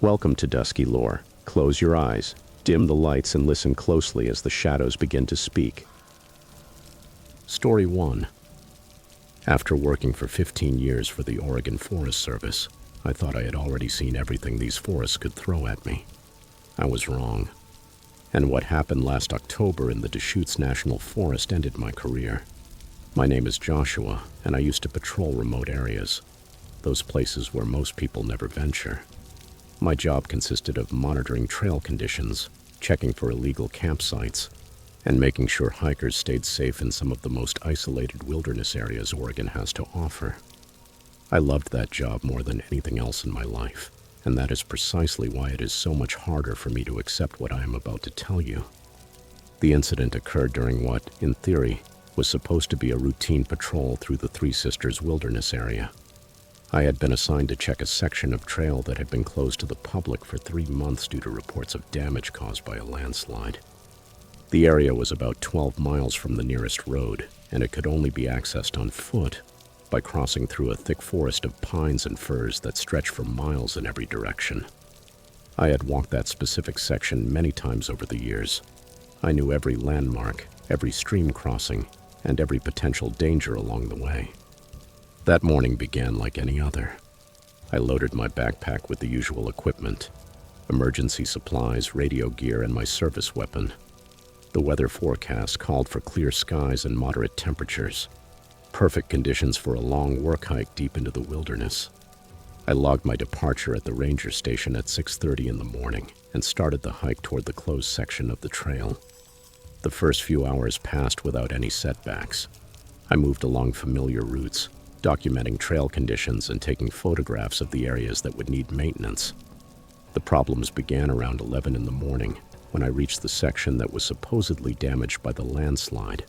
Welcome to Dusky Lore. Close your eyes, dim the lights, and listen closely as the shadows begin to speak. Story 1. After working for 15 years for the Oregon Forest Service, I thought I had already seen everything these forests could throw at me. I was wrong. And what happened last October in the Deschutes National Forest ended my career. My name is Joshua, and I used to patrol remote areas, those places where most people never venture. My job consisted of monitoring trail conditions, checking for illegal campsites, and making sure hikers stayed safe in some of the most isolated wilderness areas Oregon has to offer. I loved that job more than anything else in my life, and that is precisely why it is so much harder for me to accept what I am about to tell you. The incident occurred during what, in theory, was supposed to be a routine patrol through the Three Sisters Wilderness area. I had been assigned to check a section of trail that had been closed to the public for 3 months due to reports of damage caused by a landslide. The area was about 12 miles from the nearest road, and it could only be accessed on foot by crossing through a thick forest of pines and firs that stretched for miles in every direction. I had walked that specific section many times over the years. I knew every landmark, every stream crossing, and every potential danger along the way. That morning began like any other. I loaded my backpack with the usual equipment, emergency supplies, radio gear, and my service weapon. The weather forecast called for clear skies and moderate temperatures, perfect conditions for a long work hike deep into the wilderness. I logged my departure at the ranger station at 6:30 in the morning and started the hike toward the closed section of the trail. The first few hours passed without any setbacks. I moved along familiar routes, documenting trail conditions and taking photographs of the areas that would need maintenance. The problems began around 11 in the morning when I reached the section that was supposedly damaged by the landslide.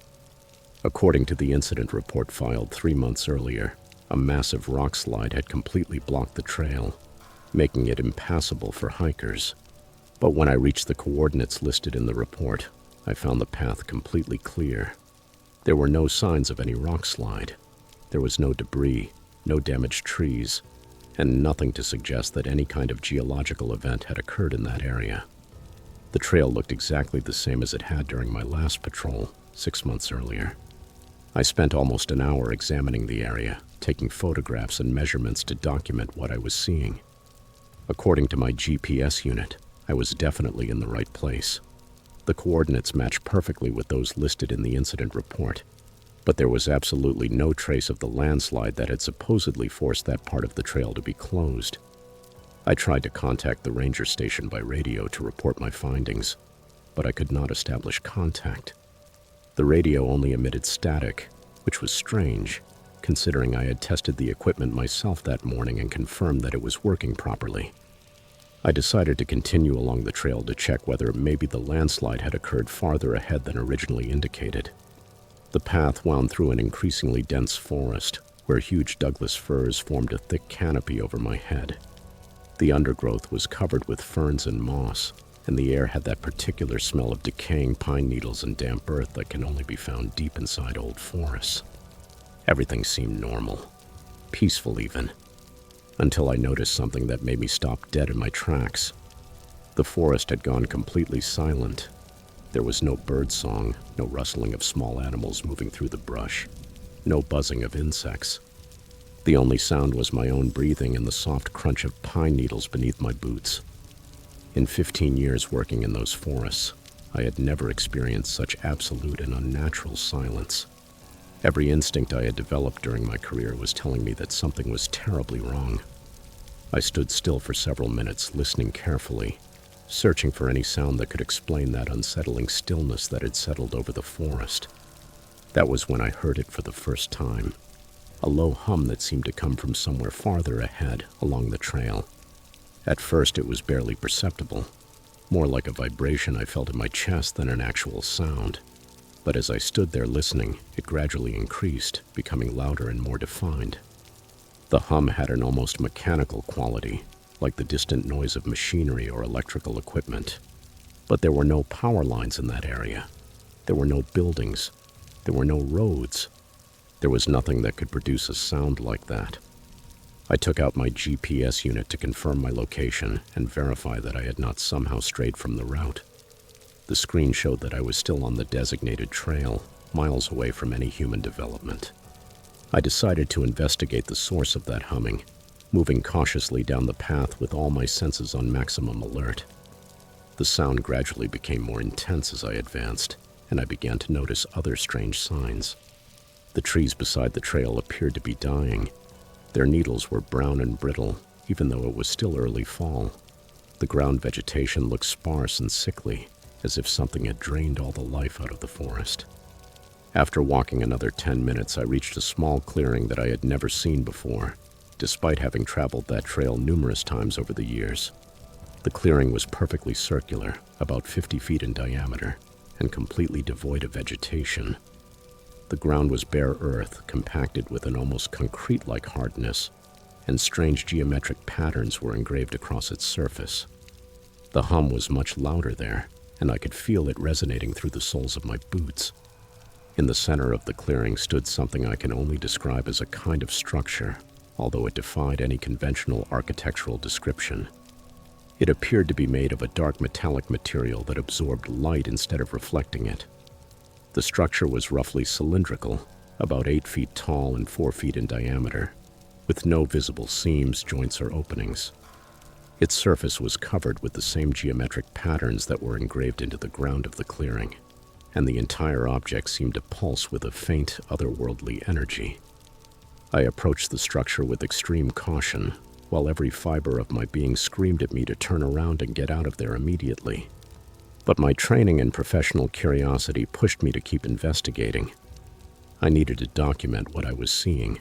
According to the incident report filed 3 months earlier, a massive rock slide had completely blocked the trail, making it impassable for hikers. But when I reached the coordinates listed in the report, I found the path completely clear. There were no signs of any rock slide. There was no debris, no damaged trees, and nothing to suggest that any kind of geological event had occurred in that area. The trail looked exactly the same as it had during my last patrol, 6 months earlier. I spent almost an hour examining the area, taking photographs and measurements to document what I was seeing. According to my GPS unit, I was definitely in the right place. The coordinates matched perfectly with those listed in the incident report, but there was absolutely no trace of the landslide that had supposedly forced that part of the trail to be closed. I tried to contact the ranger station by radio to report my findings, but I could not establish contact. The radio only emitted static, which was strange, considering I had tested the equipment myself that morning and confirmed that it was working properly. I decided to continue along the trail to check whether maybe the landslide had occurred farther ahead than originally indicated. The path wound through an increasingly dense forest, where huge Douglas firs formed a thick canopy over my head. The undergrowth was covered with ferns and moss, and the air had that particular smell of decaying pine needles and damp earth that can only be found deep inside old forests. Everything seemed normal, peaceful even, until I noticed something that made me stop dead in my tracks. The forest had gone completely silent. There was no bird song, no rustling of small animals moving through the brush, no buzzing of insects. The only sound was my own breathing and the soft crunch of pine needles beneath my boots. In 15 years working in those forests, I had never experienced such absolute and unnatural silence. Every instinct I had developed during my career was telling me that something was terribly wrong. I stood still for several minutes, listening carefully, searching for any sound that could explain that unsettling stillness that had settled over the forest. That was when I heard it for the first time, a low hum that seemed to come from somewhere farther ahead along the trail. At first it was barely perceptible, more like a vibration I felt in my chest than an actual sound. But as I stood there listening, it gradually increased, becoming louder and more defined. The hum had an almost mechanical quality, like the distant noise of machinery or electrical equipment. But there were no power lines in that area. There were no buildings. There were no roads. There was nothing that could produce a sound like that. I took out my GPS unit to confirm my location and verify that I had not somehow strayed from the route. The screen showed that I was still on the designated trail, miles away from any human development. I decided to investigate the source of that humming, moving cautiously down the path with all my senses on maximum alert. The sound gradually became more intense as I advanced, and I began to notice other strange signs. The trees beside the trail appeared to be dying. Their needles were brown and brittle, even though it was still early fall. The ground vegetation looked sparse and sickly, as if something had drained all the life out of the forest. After walking another 10 minutes, I reached a small clearing that I had never seen before, despite having traveled that trail numerous times over the years. The clearing was perfectly circular, about 50 feet in diameter, and completely devoid of vegetation. The ground was bare earth, compacted with an almost concrete-like hardness, and strange geometric patterns were engraved across its surface. The hum was much louder there, and I could feel it resonating through the soles of my boots. In the center of the clearing stood something I can only describe as a kind of structure, although it defied any conventional architectural description. It appeared to be made of a dark metallic material that absorbed light instead of reflecting it. The structure was roughly cylindrical, about 8 feet tall and 4 feet in diameter, with no visible seams, joints, or openings. Its surface was covered with the same geometric patterns that were engraved into the ground of the clearing, and the entire object seemed to pulse with a faint, otherworldly energy. I approached the structure with extreme caution, while every fiber of my being screamed at me to turn around and get out of there immediately. But my training and professional curiosity pushed me to keep investigating. I needed to document what I was seeing,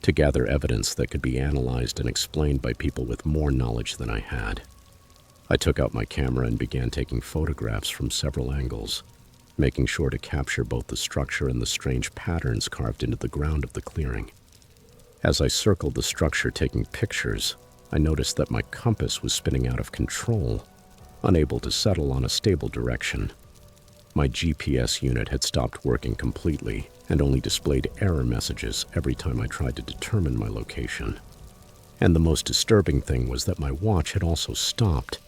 to gather evidence that could be analyzed and explained by people with more knowledge than I had. I took out my camera and began taking photographs from several angles, making sure to capture both the structure and the strange patterns carved into the ground of the clearing. As I circled the structure taking pictures, I noticed that my compass was spinning out of control, unable to settle on a stable direction. My GPS unit had stopped working completely and only displayed error messages every time I tried to determine my location. And the most disturbing thing was that my watch had also stopped.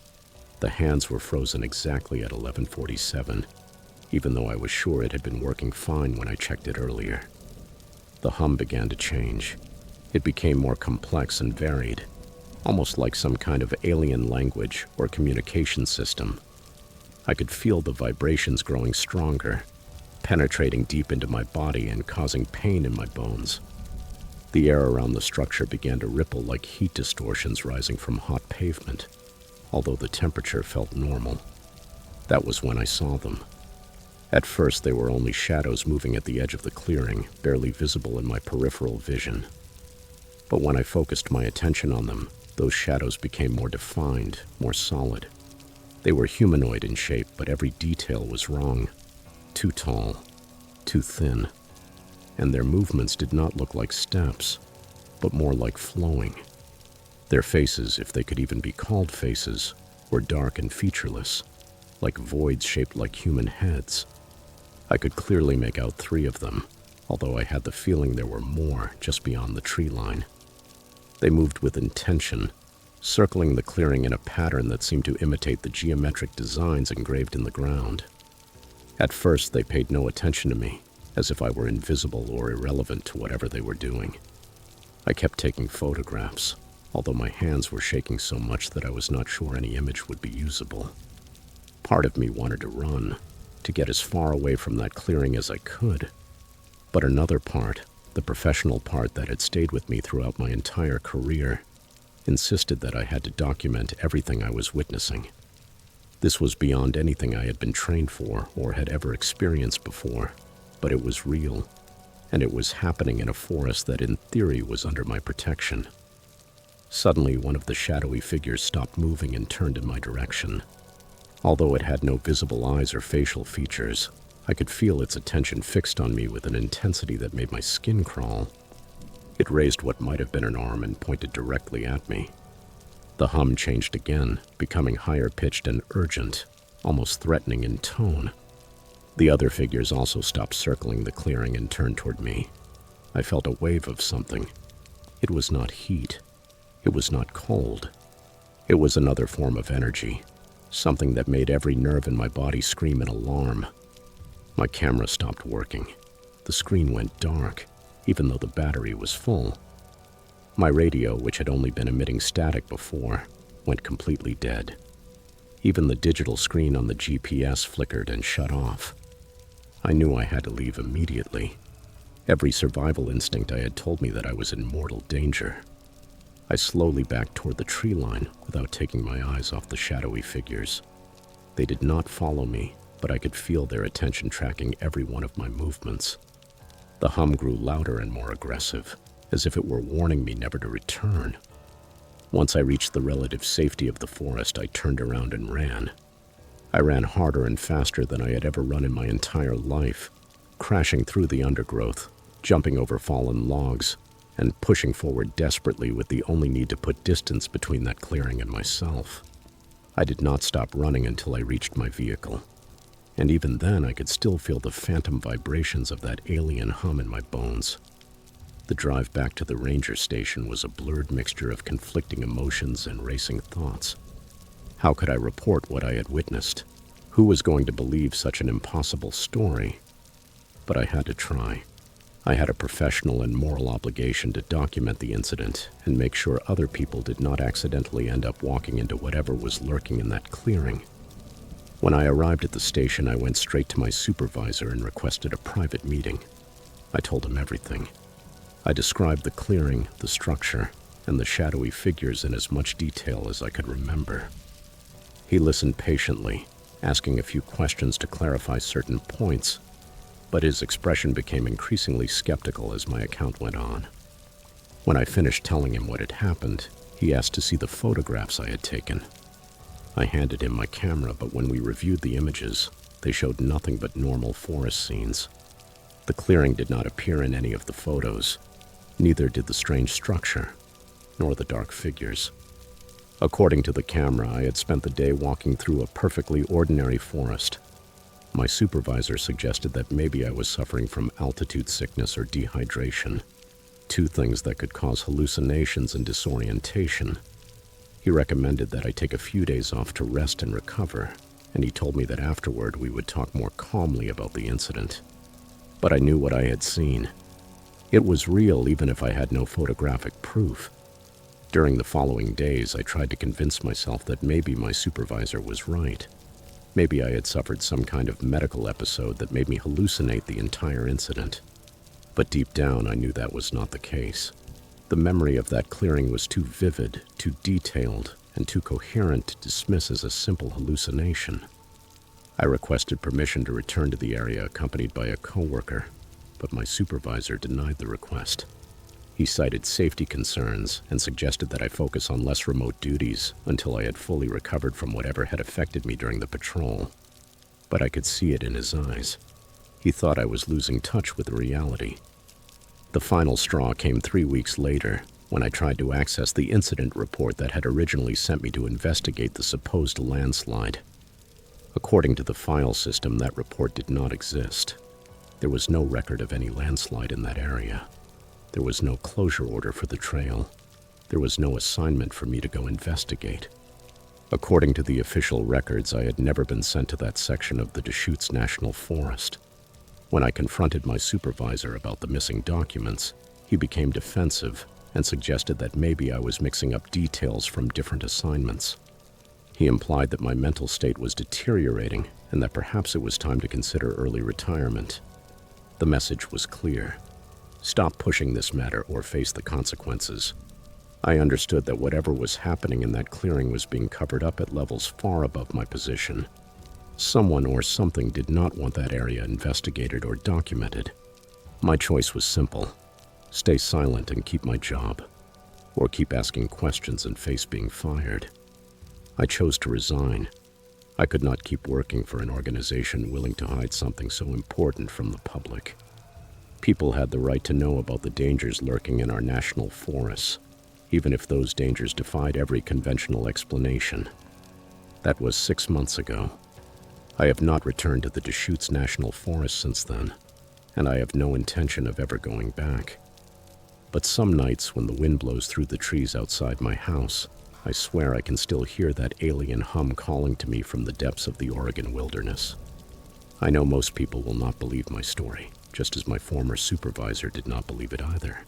The hands were frozen exactly at 11:47, even though I was sure it had been working fine when I checked it earlier. The hum began to change. It became more complex and varied, almost like some kind of alien language or communication system. I could feel the vibrations growing stronger, penetrating deep into my body and causing pain in my bones. The air around the structure began to ripple like heat distortions rising from hot pavement, although the temperature felt normal. That was when I saw them. At first, they were only shadows moving at the edge of the clearing, barely visible in my peripheral vision. But when I focused my attention on them, those shadows became more defined, more solid. They were humanoid in shape, but every detail was wrong. Too tall, too thin, and their movements did not look like steps, but more like flowing. Their faces, if they could even be called faces, were dark and featureless, like voids shaped like human heads. I could clearly make out 3 of them, although I had the feeling there were more just beyond the tree line. They moved with intention, circling the clearing in a pattern that seemed to imitate the geometric designs engraved in the ground. At first, they paid no attention to me, as if I were invisible or irrelevant to whatever they were doing. I kept taking photographs, although my hands were shaking so much that I was not sure any image would be usable. Part of me wanted to run, to get as far away from that clearing as I could. But another part, the professional part that had stayed with me throughout my entire career, insisted that I had to document everything I was witnessing. This was beyond anything I had been trained for or had ever experienced before, but it was real, and it was happening in a forest that in theory was under my protection. Suddenly, one of the shadowy figures stopped moving and turned in my direction. Although it had no visible eyes or facial features, I could feel its attention fixed on me with an intensity that made my skin crawl. It raised what might have been an arm and pointed directly at me. The hum changed again, becoming higher-pitched and urgent, almost threatening in tone. The other figures also stopped circling the clearing and turned toward me. I felt a wave of something. It was not heat, It was not cold. It was another form of energy, something that made every nerve in my body scream in alarm. My camera stopped working. The screen went dark, even though the battery was full. My radio, which had only been emitting static before, went completely dead. Even the digital screen on the GPS flickered and shut off. I knew I had to leave immediately. Every survival instinct I had told me that I was in mortal danger. I slowly backed toward the tree line without taking my eyes off the shadowy figures. They did not follow me, but I could feel their attention tracking every one of my movements. The hum grew louder and more aggressive, as if it were warning me never to return. Once I reached the relative safety of the forest, I turned around and ran. I ran harder and faster than I had ever run in my entire life, crashing through the undergrowth, jumping over fallen logs, and pushing forward desperately with the only need to put distance between that clearing and myself. I did not stop running until I reached my vehicle, and even then I could still feel the phantom vibrations of that alien hum in my bones. The drive back to the ranger station was a blurred mixture of conflicting emotions and racing thoughts. How could I report what I had witnessed? Who was going to believe such an impossible story? But I had to try. I had a professional and moral obligation to document the incident and make sure other people did not accidentally end up walking into whatever was lurking in that clearing. When I arrived at the station, I went straight to my supervisor and requested a private meeting. I told him everything. I described the clearing, the structure, and the shadowy figures in as much detail as I could remember. He listened patiently, asking a few questions to clarify certain points, but his expression became increasingly skeptical as my account went on. When I finished telling him what had happened, he asked to see the photographs I had taken. I handed him my camera, but when we reviewed the images, they showed nothing but normal forest scenes. The clearing did not appear in any of the photos. Neither did the strange structure, nor the dark figures. According to the camera, I had spent the day walking through a perfectly ordinary forest. My supervisor suggested that maybe I was suffering from altitude sickness or dehydration, two things that could cause hallucinations and disorientation. He recommended that I take a few days off to rest and recover, and he told me that afterward we would talk more calmly about the incident. But I knew what I had seen. It was real even if I had no photographic proof. During the following days, I tried to convince myself that maybe my supervisor was right. Maybe I had suffered some kind of medical episode that made me hallucinate the entire incident. But deep down, I knew that was not the case. The memory of that clearing was too vivid, too detailed, and too coherent to dismiss as a simple hallucination. I requested permission to return to the area accompanied by a coworker, but my supervisor denied the request. He cited safety concerns and suggested that I focus on less remote duties until I had fully recovered from whatever had affected me during the patrol. But I could see it in his eyes. He thought I was losing touch with reality. The final straw came 3 weeks later, when I tried to access the incident report that had originally sent me to investigate the supposed landslide. According to the file system, that report did not exist. There was no record of any landslide in that area. There was no closure order for the trail. There was no assignment for me to go investigate. According to the official records, I had never been sent to that section of the Deschutes National Forest. When I confronted my supervisor about the missing documents, he became defensive and suggested that maybe I was mixing up details from different assignments. He implied that my mental state was deteriorating and that perhaps it was time to consider early retirement. The message was clear. Stop pushing this matter or face the consequences. I understood that whatever was happening in that clearing was being covered up at levels far above my position. Someone or something did not want that area investigated or documented. My choice was simple: stay silent and keep my job, or keep asking questions and face being fired. I chose to resign. I could not keep working for an organization willing to hide something so important from the public. People had the right to know about the dangers lurking in our national forests, even if those dangers defied every conventional explanation. That was 6 months ago. I have not returned to the Deschutes National Forest since then, and I have no intention of ever going back. But some nights when the wind blows through the trees outside my house, I swear I can still hear that alien hum calling to me from the depths of the Oregon wilderness. I know most people will not believe my story, just as my former supervisor did not believe it either.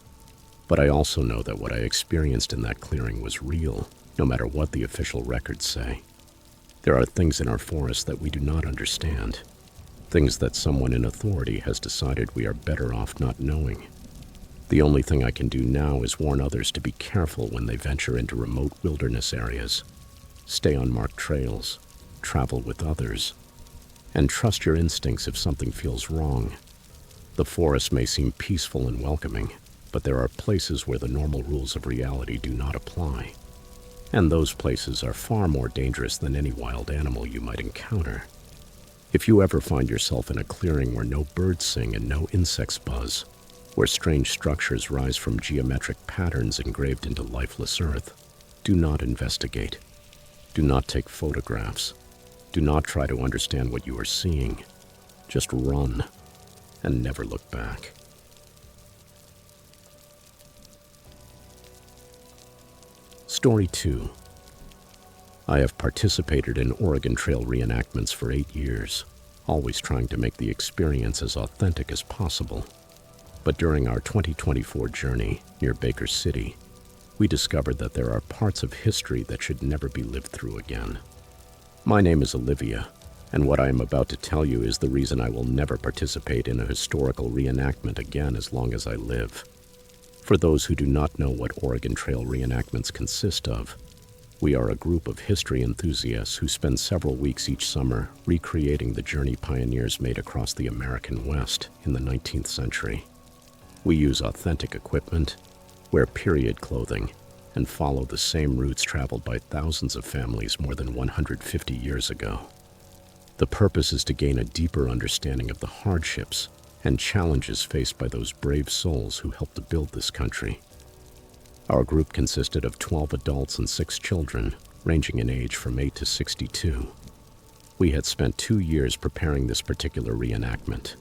But I also know that what I experienced in that clearing was real, no matter what the official records say. There are things in our forest that we do not understand, things that someone in authority has decided we are better off not knowing. The only thing I can do now is warn others to be careful when they venture into remote wilderness areas. Stay on marked trails, travel with others, and trust your instincts if something feels wrong. The forest may seem peaceful and welcoming, but there are places where the normal rules of reality do not apply. And those places are far more dangerous than any wild animal you might encounter. If you ever find yourself in a clearing where no birds sing and no insects buzz, where strange structures rise from geometric patterns engraved into lifeless earth, do not investigate. Do not take photographs. Do not try to understand what you are seeing. Just run and never look back. Story 2. I have participated in Oregon Trail reenactments for 8 years, always trying to make the experience as authentic as possible. But during our 2024 journey near Baker City, we discovered that there are parts of history that should never be lived through again. My name is Olivia, and what I am about to tell you is the reason I will never participate in a historical reenactment again as long as I live. For those who do not know what Oregon Trail reenactments consist of, we are a group of history enthusiasts who spend several weeks each summer recreating the journey pioneers made across the American West in the 19th century. We use authentic equipment, wear period clothing, and follow the same routes traveled by thousands of families more than 150 years ago. The purpose is to gain a deeper understanding of the hardships and challenges faced by those brave souls who helped to build this country. Our group consisted of 12 adults and 6 children, ranging in age from 8 to 62. We had spent 2 years preparing this particular reenactment,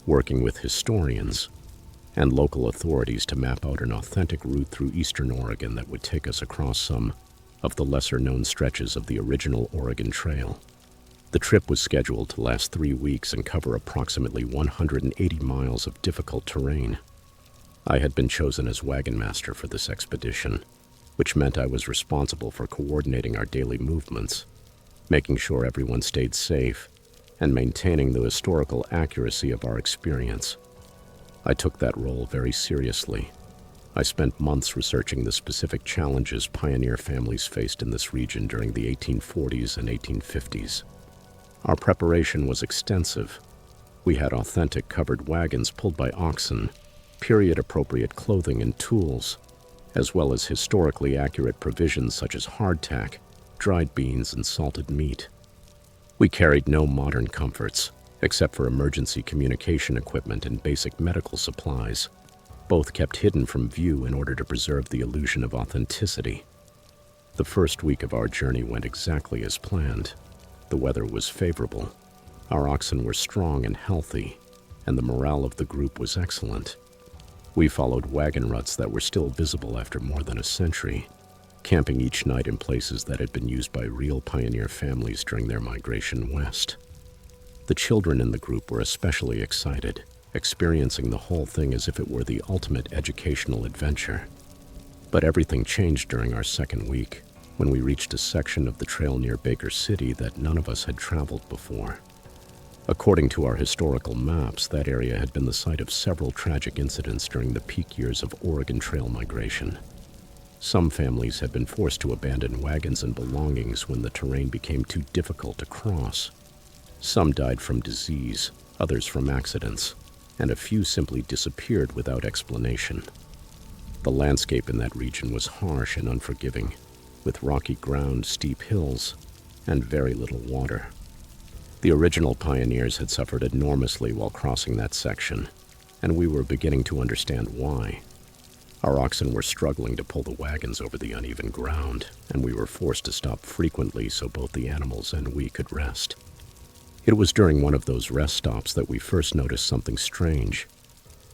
working with historians and local authorities to map out an authentic route through eastern Oregon that would take us across some of the lesser-known stretches of the original Oregon Trail. The trip was scheduled to last 3 weeks and cover approximately 180 miles of difficult terrain. I had been chosen as wagon master for this expedition, which meant I was responsible for coordinating our daily movements, making sure everyone stayed safe, and maintaining the historical accuracy of our experience. I took that role very seriously. I spent months researching the specific challenges pioneer families faced in this region during the 1840s and 1850s. Our preparation was extensive. We had authentic covered wagons pulled by oxen, period-appropriate clothing and tools, as well as historically accurate provisions such as hardtack, dried beans, and salted meat. We carried no modern comforts, except for emergency communication equipment and basic medical supplies, both kept hidden from view in order to preserve the illusion of authenticity. The first week of our journey went exactly as planned. The weather was favorable, our oxen were strong and healthy, and the morale of the group was excellent. We followed wagon ruts that were still visible after more than a century, camping each night in places that had been used by real pioneer families during their migration west. The children in the group were especially excited, experiencing the whole thing as if it were the ultimate educational adventure. But everything changed during our second week, when we reached a section of the trail near Baker City that none of us had traveled before. According to our historical maps, that area had been the site of several tragic incidents during the peak years of Oregon Trail migration. Some families had been forced to abandon wagons and belongings when the terrain became too difficult to cross. Some died from disease, others from accidents, and a few simply disappeared without explanation. The landscape in that region was harsh and unforgiving, with rocky ground, steep hills, and very little water. The original pioneers had suffered enormously while crossing that section, and we were beginning to understand why. Our oxen were struggling to pull the wagons over the uneven ground, and we were forced to stop frequently so both the animals and we could rest. It was during one of those rest stops that we first noticed something strange.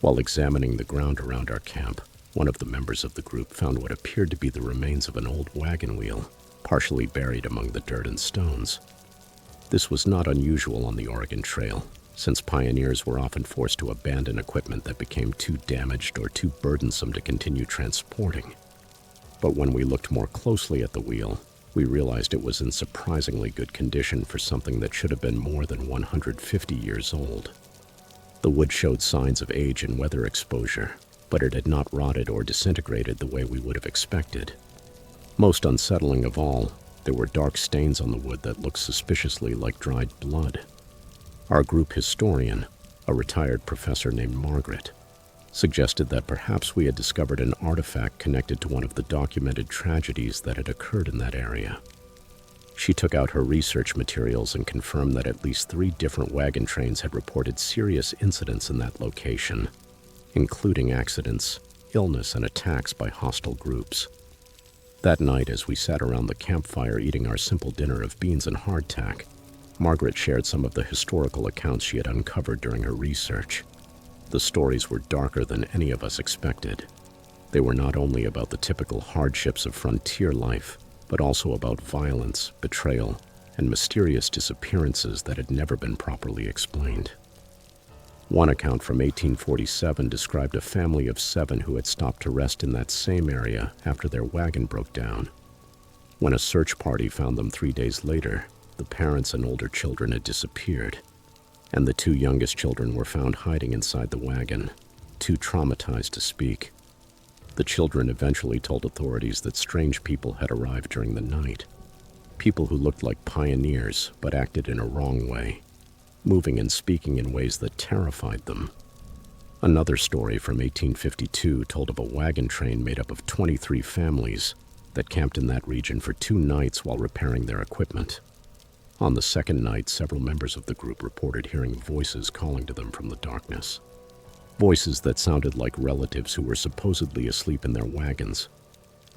While examining the ground around our camp, one of the members of the group found what appeared to be the remains of an old wagon wheel, partially buried among the dirt and stones. This was not unusual on the Oregon Trail, since pioneers were often forced to abandon equipment that became too damaged or too burdensome to continue transporting. But when we looked more closely at the wheel, we realized it was in surprisingly good condition for something that should have been more than 150 years old. The wood showed signs of age and weather exposure, but it had not rotted or disintegrated the way we would have expected. Most unsettling of all, there were dark stains on the wood that looked suspiciously like dried blood. Our group historian, a retired professor named Margaret, suggested that perhaps we had discovered an artifact connected to one of the documented tragedies that had occurred in that area. She took out her research materials and confirmed that at least 3 different wagon trains had reported serious incidents in that location, including accidents, illness, and attacks by hostile groups. That night, as we sat around the campfire eating our simple dinner of beans and hardtack, Margaret shared some of the historical accounts she had uncovered during her research. The stories were darker than any of us expected. They were not only about the typical hardships of frontier life, but also about violence, betrayal, and mysterious disappearances that had never been properly explained. One account from 1847 described a family of 7 who had stopped to rest in that same area after their wagon broke down. When a search party found them 3 days later, the parents and older children had disappeared, and the 2 youngest children were found hiding inside the wagon, too traumatized to speak. The children eventually told authorities that strange people had arrived during the night, people who looked like pioneers but acted in a wrong way, moving and speaking in ways that terrified them. Another story from 1852 told of a wagon train made up of 23 families that camped in that region for 2 nights while repairing their equipment. On the second night, several members of the group reported hearing voices calling to them from the darkness. Voices that sounded like relatives who were supposedly asleep in their wagons.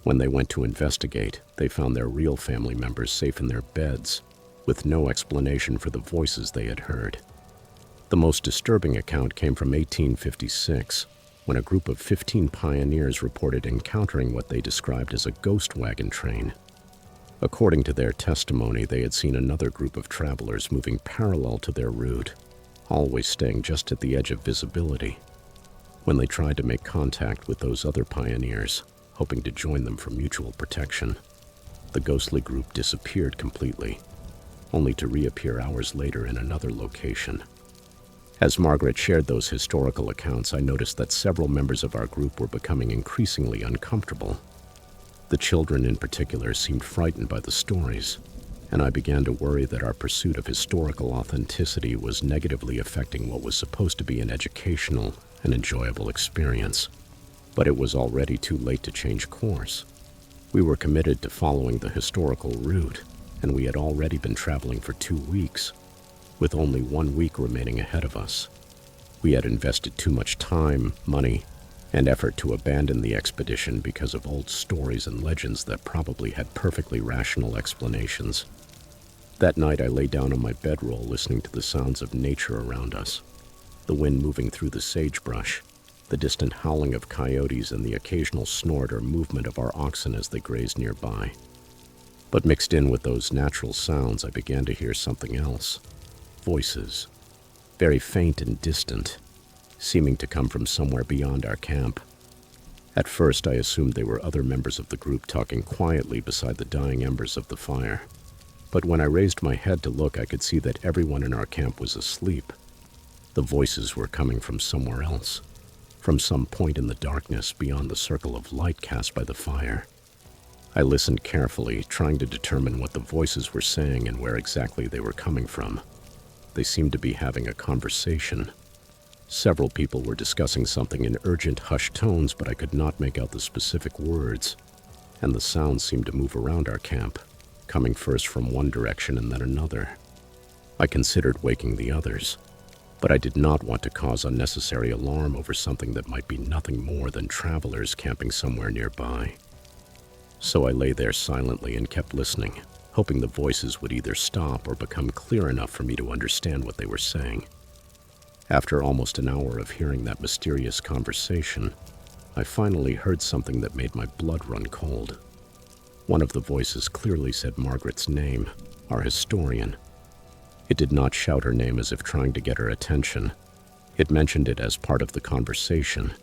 When they went to investigate, they found their real family members safe in their beds, with no explanation for the voices they had heard. The most disturbing account came from 1856, when a group of 15 pioneers reported encountering what they described as a ghost wagon train. According to their testimony, they had seen another group of travelers moving parallel to their route, always staying just at the edge of visibility. When they tried to make contact with those other pioneers, hoping to join them for mutual protection, the ghostly group disappeared completely, only to reappear hours later in another location. As Margaret shared those historical accounts, I noticed that several members of our group were becoming increasingly uncomfortable. The children in particular seemed frightened by the stories, and I began to worry that our pursuit of historical authenticity was negatively affecting what was supposed to be an educational and enjoyable experience. But it was already too late to change course. We were committed to following the historical route, and we had already been traveling for 2 weeks, with only 1 week remaining ahead of us. We had invested too much time, money, and effort to abandon the expedition because of old stories and legends that probably had perfectly rational explanations. That night I lay down on my bedroll listening to the sounds of nature around us, the wind moving through the sagebrush, the distant howling of coyotes, and the occasional snort or movement of our oxen as they grazed nearby. But mixed in with those natural sounds, I began to hear something else. Voices, very faint and distant, seeming to come from somewhere beyond our camp. At first, I assumed they were other members of the group talking quietly beside the dying embers of the fire. But when I raised my head to look, I could see that everyone in our camp was asleep. The voices were coming from somewhere else, from some point in the darkness beyond the circle of light cast by the fire. I listened carefully, trying to determine what the voices were saying and where exactly they were coming from. They seemed to be having a conversation. Several people were discussing something in urgent, hushed tones, but I could not make out the specific words, and the sounds seemed to move around our camp, coming first from one direction and then another. I considered waking the others, but I did not want to cause unnecessary alarm over something that might be nothing more than travelers camping somewhere nearby. So I lay there silently and kept listening, hoping the voices would either stop or become clear enough for me to understand what they were saying. After almost an hour of hearing that mysterious conversation, I finally heard something that made my blood run cold. One of the voices clearly said Margaret's name, our historian. It did not shout her name as if trying to get her attention. It mentioned it as part of the conversation,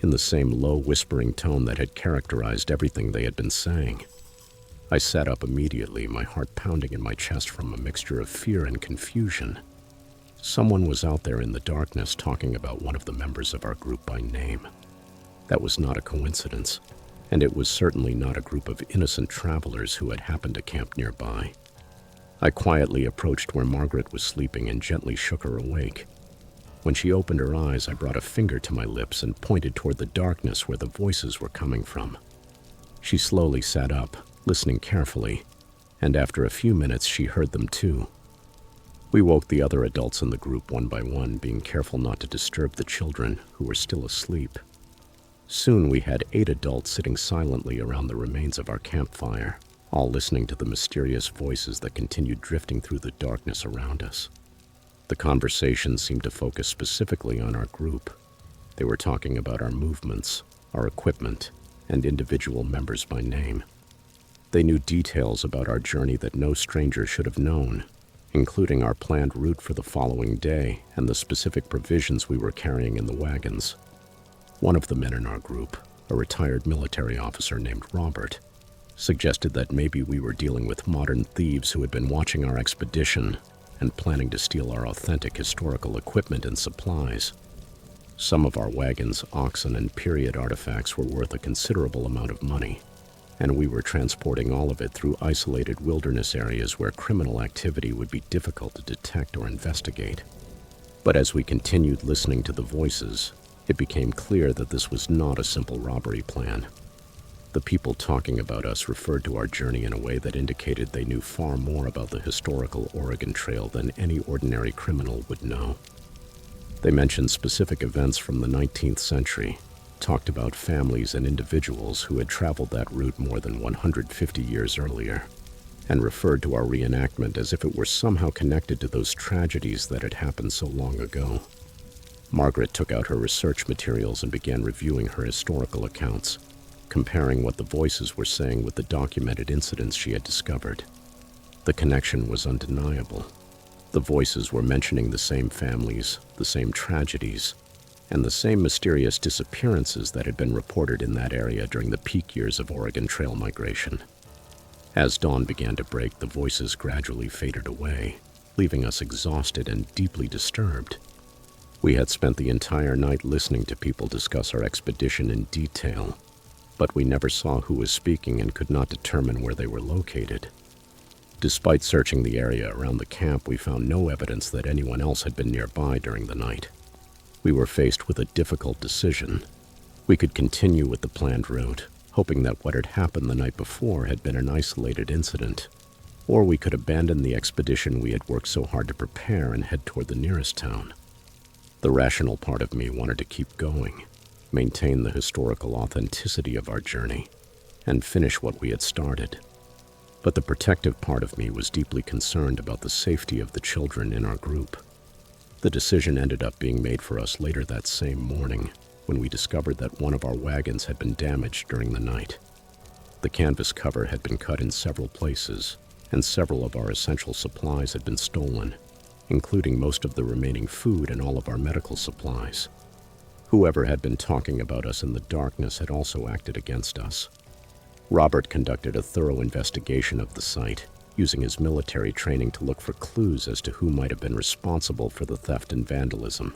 in the same low, whispering tone that had characterized everything they had been saying. I sat up immediately, my heart pounding in my chest from a mixture of fear and confusion. Someone was out there in the darkness talking about one of the members of our group by name. That was not a coincidence, and it was certainly not a group of innocent travelers who had happened to camp nearby. I quietly approached where Margaret was sleeping and gently shook her awake. When she opened her eyes, I brought a finger to my lips and pointed toward the darkness where the voices were coming from. She slowly sat up, listening carefully, and after a few minutes she heard them too. We woke the other adults in the group one by one, being careful not to disturb the children, who were still asleep. Soon we had 8 adults sitting silently around the remains of our campfire, all listening to the mysterious voices that continued drifting through the darkness around us. The conversation seemed to focus specifically on our group. They were talking about our movements, our equipment, and individual members by name. They knew details about our journey that no stranger should have known, including our planned route for the following day and the specific provisions we were carrying in the wagons. One of the men in our group, a retired military officer named Robert, suggested that maybe we were dealing with modern thieves who had been watching our expedition and planning to steal our authentic historical equipment and supplies. Some of our wagons, oxen, and period artifacts were worth a considerable amount of money, and we were transporting all of it through isolated wilderness areas where criminal activity would be difficult to detect or investigate. But as we continued listening to the voices, it became clear that this was not a simple robbery plan. The people talking about us referred to our journey in a way that indicated they knew far more about the historical Oregon Trail than any ordinary criminal would know. They mentioned specific events from the 19th century, talked about families and individuals who had traveled that route more than 150 years earlier, and referred to our reenactment as if it were somehow connected to those tragedies that had happened so long ago. Margaret took out her research materials and began reviewing her historical accounts, comparing what the voices were saying with the documented incidents she had discovered. The connection was undeniable. The voices were mentioning the same families, the same tragedies, and the same mysterious disappearances that had been reported in that area during the peak years of Oregon Trail migration. As dawn began to break, the voices gradually faded away, leaving us exhausted and deeply disturbed. We had spent the entire night listening to people discuss our expedition in detail, but we never saw who was speaking and could not determine where they were located. Despite searching the area around the camp, we found no evidence that anyone else had been nearby during the night. We were faced with a difficult decision. We could continue with the planned route, hoping that what had happened the night before had been an isolated incident, or we could abandon the expedition we had worked so hard to prepare and head toward the nearest town. The rational part of me wanted to keep going, maintain the historical authenticity of our journey, and finish what we had started. But the protective part of me was deeply concerned about the safety of the children in our group. The decision ended up being made for us later that same morning, when we discovered that one of our wagons had been damaged during the night. The canvas cover had been cut in several places, and several of our essential supplies had been stolen, including most of the remaining food and all of our medical supplies. Whoever had been talking about us in the darkness had also acted against us. Robert conducted a thorough investigation of the site, using his military training to look for clues as to who might have been responsible for the theft and vandalism.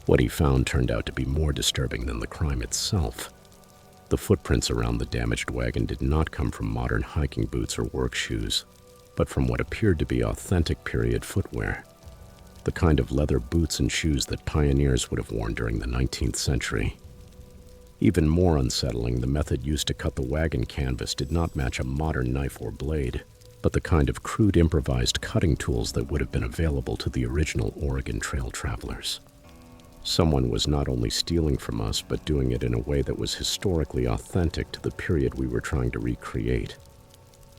What he found turned out to be more disturbing than the crime itself. The footprints around the damaged wagon did not come from modern hiking boots or work shoes, but from what appeared to be authentic period footwear. The kind of leather boots and shoes that pioneers would have worn during the 19th century. Even more unsettling, the method used to cut the wagon canvas did not match a modern knife or blade, but the kind of crude improvised cutting tools that would have been available to the original Oregon Trail travelers. Someone was not only stealing from us, but doing it in a way that was historically authentic to the period we were trying to recreate.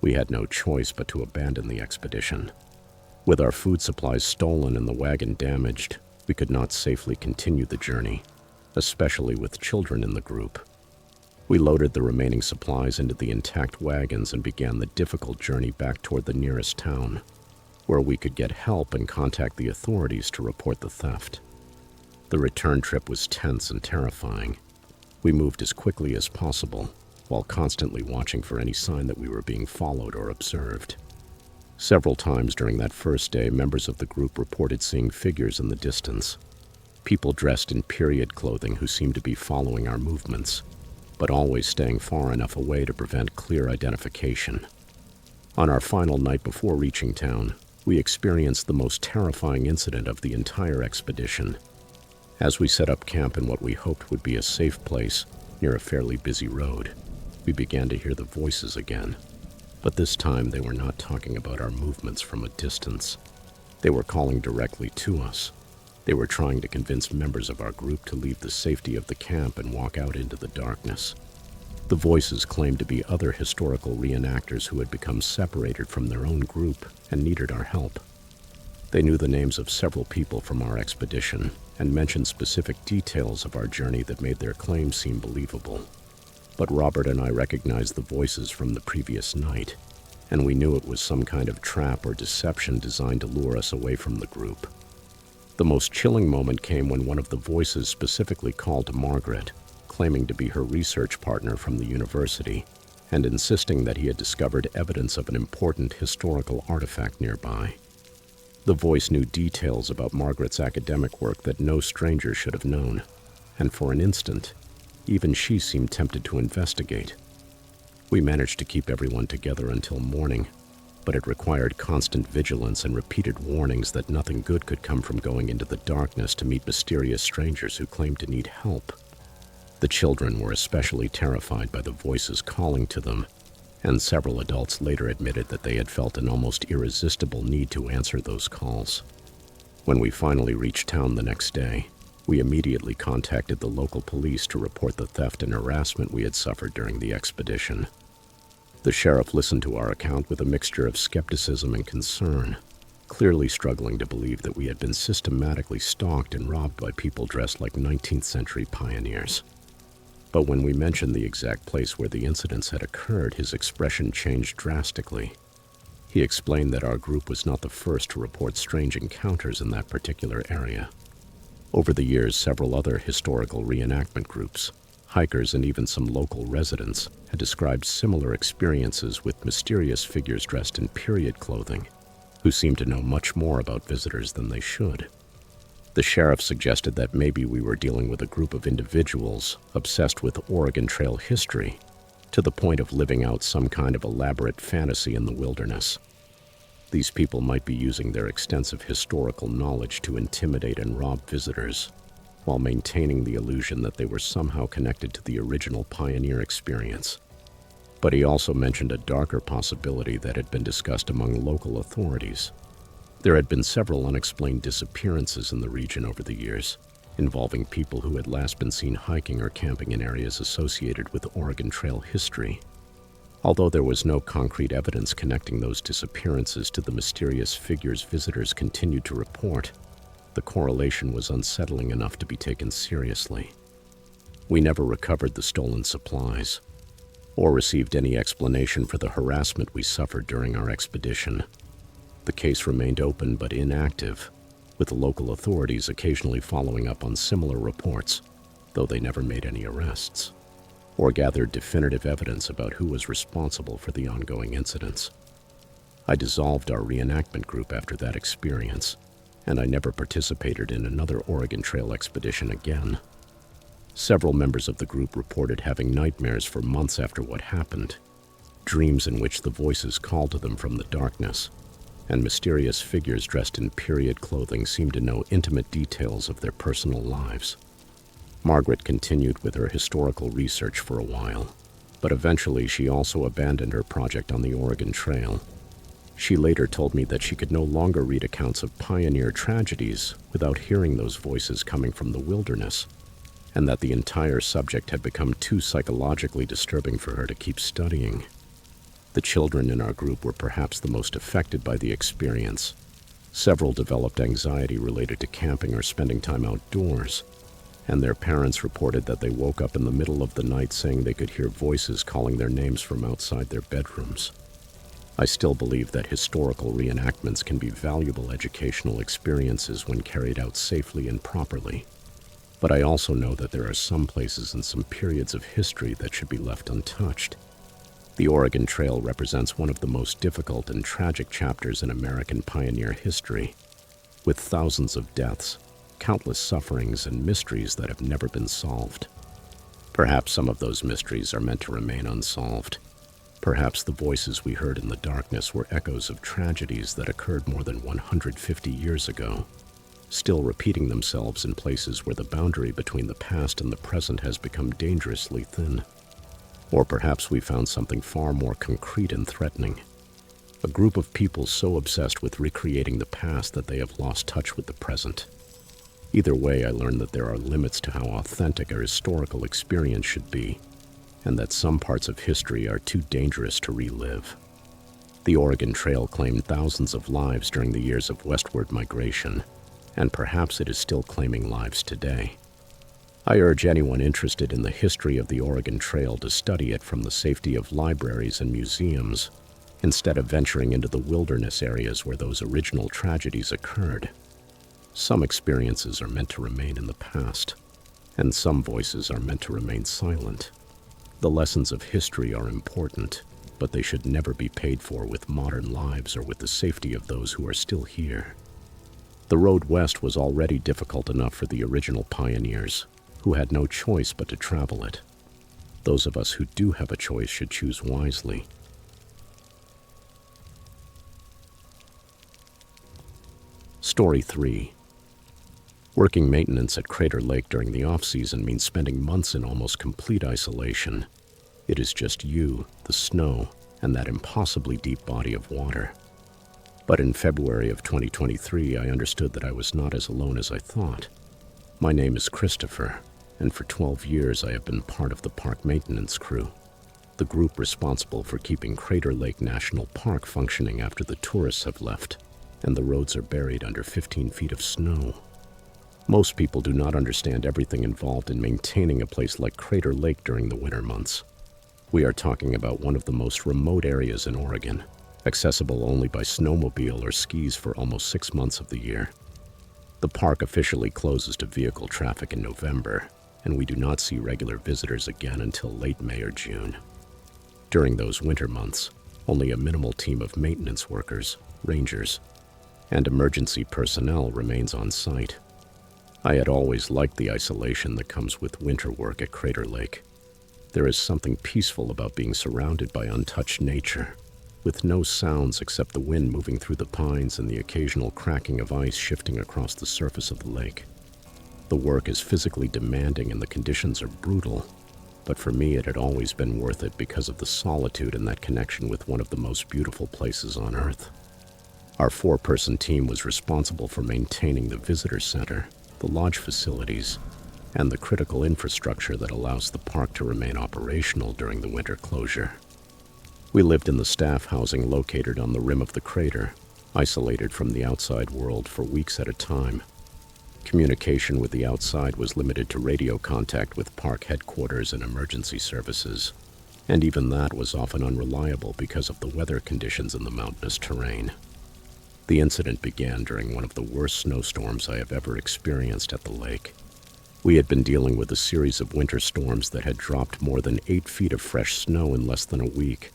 We had no choice but to abandon the expedition. With our food supplies stolen and the wagon damaged, we could not safely continue the journey. especially with children in the group. We loaded the remaining supplies into the intact wagons and began the difficult journey back toward the nearest town, where we could get help and contact the authorities to report the theft. The return trip was tense and terrifying. We moved as quickly as possible, while constantly watching for any sign that we were being followed or observed. Several times during that first day, members of the group reported seeing figures in the distance, people dressed in period clothing who seemed to be following our movements, but always staying far enough away to prevent clear identification. On our final night before reaching town, we experienced the most terrifying incident of the entire expedition. As we set up camp in what we hoped would be a safe place near a fairly busy road, we began to hear the voices again. But this time they were not talking about our movements from a distance. They were calling directly to us. They were trying to convince members of our group to leave the safety of the camp and walk out into the darkness. The voices claimed to be other historical reenactors who had become separated from their own group and needed our help. They knew the names of several people from our expedition and mentioned specific details of our journey that made their claims seem believable. But Robert and I recognized the voices from the previous night, and we knew it was some kind of trap or deception designed to lure us away from the group. The most chilling moment came when one of the voices specifically called to Margaret, claiming to be her research partner from the university, and insisting that he had discovered evidence of an important historical artifact nearby. The voice knew details about Margaret's academic work that no stranger should have known, and for an instant, even she seemed tempted to investigate. We managed to keep everyone together until morning, but it required constant vigilance and repeated warnings that nothing good could come from going into the darkness to meet mysterious strangers who claimed to need help. The children were especially terrified by the voices calling to them, and several adults later admitted that they had felt an almost irresistible need to answer those calls. When we finally reached town the next day, we immediately contacted the local police to report the theft and harassment we had suffered during the expedition. The sheriff listened to our account with a mixture of skepticism and concern, clearly struggling to believe that we had been systematically stalked and robbed by people dressed like 19th century pioneers. But when we mentioned the exact place where the incidents had occurred, his expression changed drastically. He explained that our group was not the first to report strange encounters in that particular area. Over the years, several other historical reenactment groups, hikers, and even some local residents had described similar experiences with mysterious figures dressed in period clothing, who seemed to know much more about visitors than they should. The sheriff suggested that maybe we were dealing with a group of individuals obsessed with Oregon Trail history, to the point of living out some kind of elaborate fantasy in the wilderness. These people might be using their extensive historical knowledge to intimidate and rob visitors, while maintaining the illusion that they were somehow connected to the original pioneer experience. But he also mentioned a darker possibility that had been discussed among local authorities. There had been several unexplained disappearances in the region over the years, involving people who had last been seen hiking or camping in areas associated with Oregon Trail history. Although there was no concrete evidence connecting those disappearances to the mysterious figures visitors continued to report, the correlation was unsettling enough to be taken seriously. We never recovered the stolen supplies, or received any explanation for the harassment we suffered during our expedition. The case remained open but inactive, with the local authorities occasionally following up on similar reports, though they never made any arrests, or gathered definitive evidence about who was responsible for the ongoing incidents. I dissolved our reenactment group after that experience, and I never participated in another Oregon Trail expedition again. Several members of the group reported having nightmares for months after what happened, dreams in which the voices called to them from the darkness, and mysterious figures dressed in period clothing seemed to know intimate details of their personal lives. Margaret continued with her historical research for a while, but eventually she also abandoned her project on the Oregon Trail. She later told me that she could no longer read accounts of pioneer tragedies without hearing those voices coming from the wilderness, and that the entire subject had become too psychologically disturbing for her to keep studying. The children in our group were perhaps the most affected by the experience. Several developed anxiety related to camping or spending time outdoors, and their parents reported that they woke up in the middle of the night saying they could hear voices calling their names from outside their bedrooms. I still believe that historical reenactments can be valuable educational experiences when carried out safely and properly. But I also know that there are some places and some periods of history that should be left untouched. The Oregon Trail represents one of the most difficult and tragic chapters in American pioneer history, with thousands of deaths, countless sufferings, and mysteries that have never been solved. Perhaps some of those mysteries are meant to remain unsolved. Perhaps the voices we heard in the darkness were echoes of tragedies that occurred more than 150 years ago, still repeating themselves in places where the boundary between the past and the present has become dangerously thin. Or perhaps we found something far more concrete and threatening. A group of people so obsessed with recreating the past that they have lost touch with the present. Either way, I learned that there are limits to how authentic a historical experience should be, and that some parts of history are too dangerous to relive. The Oregon Trail claimed thousands of lives during the years of westward migration, and perhaps it is still claiming lives today. I urge anyone interested in the history of the Oregon Trail to study it from the safety of libraries and museums, instead of venturing into the wilderness areas where those original tragedies occurred. Some experiences are meant to remain in the past, and some voices are meant to remain silent. The lessons of history are important, but they should never be paid for with modern lives or with the safety of those who are still here. The road west was already difficult enough for the original pioneers, who had no choice but to travel it. Those of us who do have a choice should choose wisely. Story 3. Working maintenance at Crater Lake during the off-season means spending months in almost complete isolation. It is just you, the snow, and that impossibly deep body of water. But in February of 2023, I understood that I was not as alone as I thought. My name is Christopher, and for 12 years I have been part of the park maintenance crew, the group responsible for keeping Crater Lake National Park functioning after the tourists have left, and the roads are buried under 15 feet of snow. Most people do not understand everything involved in maintaining a place like Crater Lake during the winter months. We are talking about one of the most remote areas in Oregon, accessible only by snowmobile or skis for almost 6 months of the year. The park officially closes to vehicle traffic in November, and we do not see regular visitors again until late May or June. During those winter months, only a minimal team of maintenance workers, rangers, and emergency personnel remains on site. I had always liked the isolation that comes with winter work at Crater Lake. There is something peaceful about being surrounded by untouched nature, with no sounds except the wind moving through the pines and the occasional cracking of ice shifting across the surface of the lake. The work is physically demanding and the conditions are brutal, but for me it had always been worth it because of the solitude and that connection with one of the most beautiful places on Earth. Our 4-person team was responsible for maintaining the visitor center, the lodge facilities, and the critical infrastructure that allows the park to remain operational during the winter closure. We lived in the staff housing located on the rim of the crater, isolated from the outside world for weeks at a time. Communication with the outside was limited to radio contact with park headquarters and emergency services, and even that was often unreliable because of the weather conditions in the mountainous terrain. The incident began during one of the worst snowstorms I have ever experienced at the lake. We had been dealing with a series of winter storms that had dropped more than 8 feet of fresh snow in less than a week.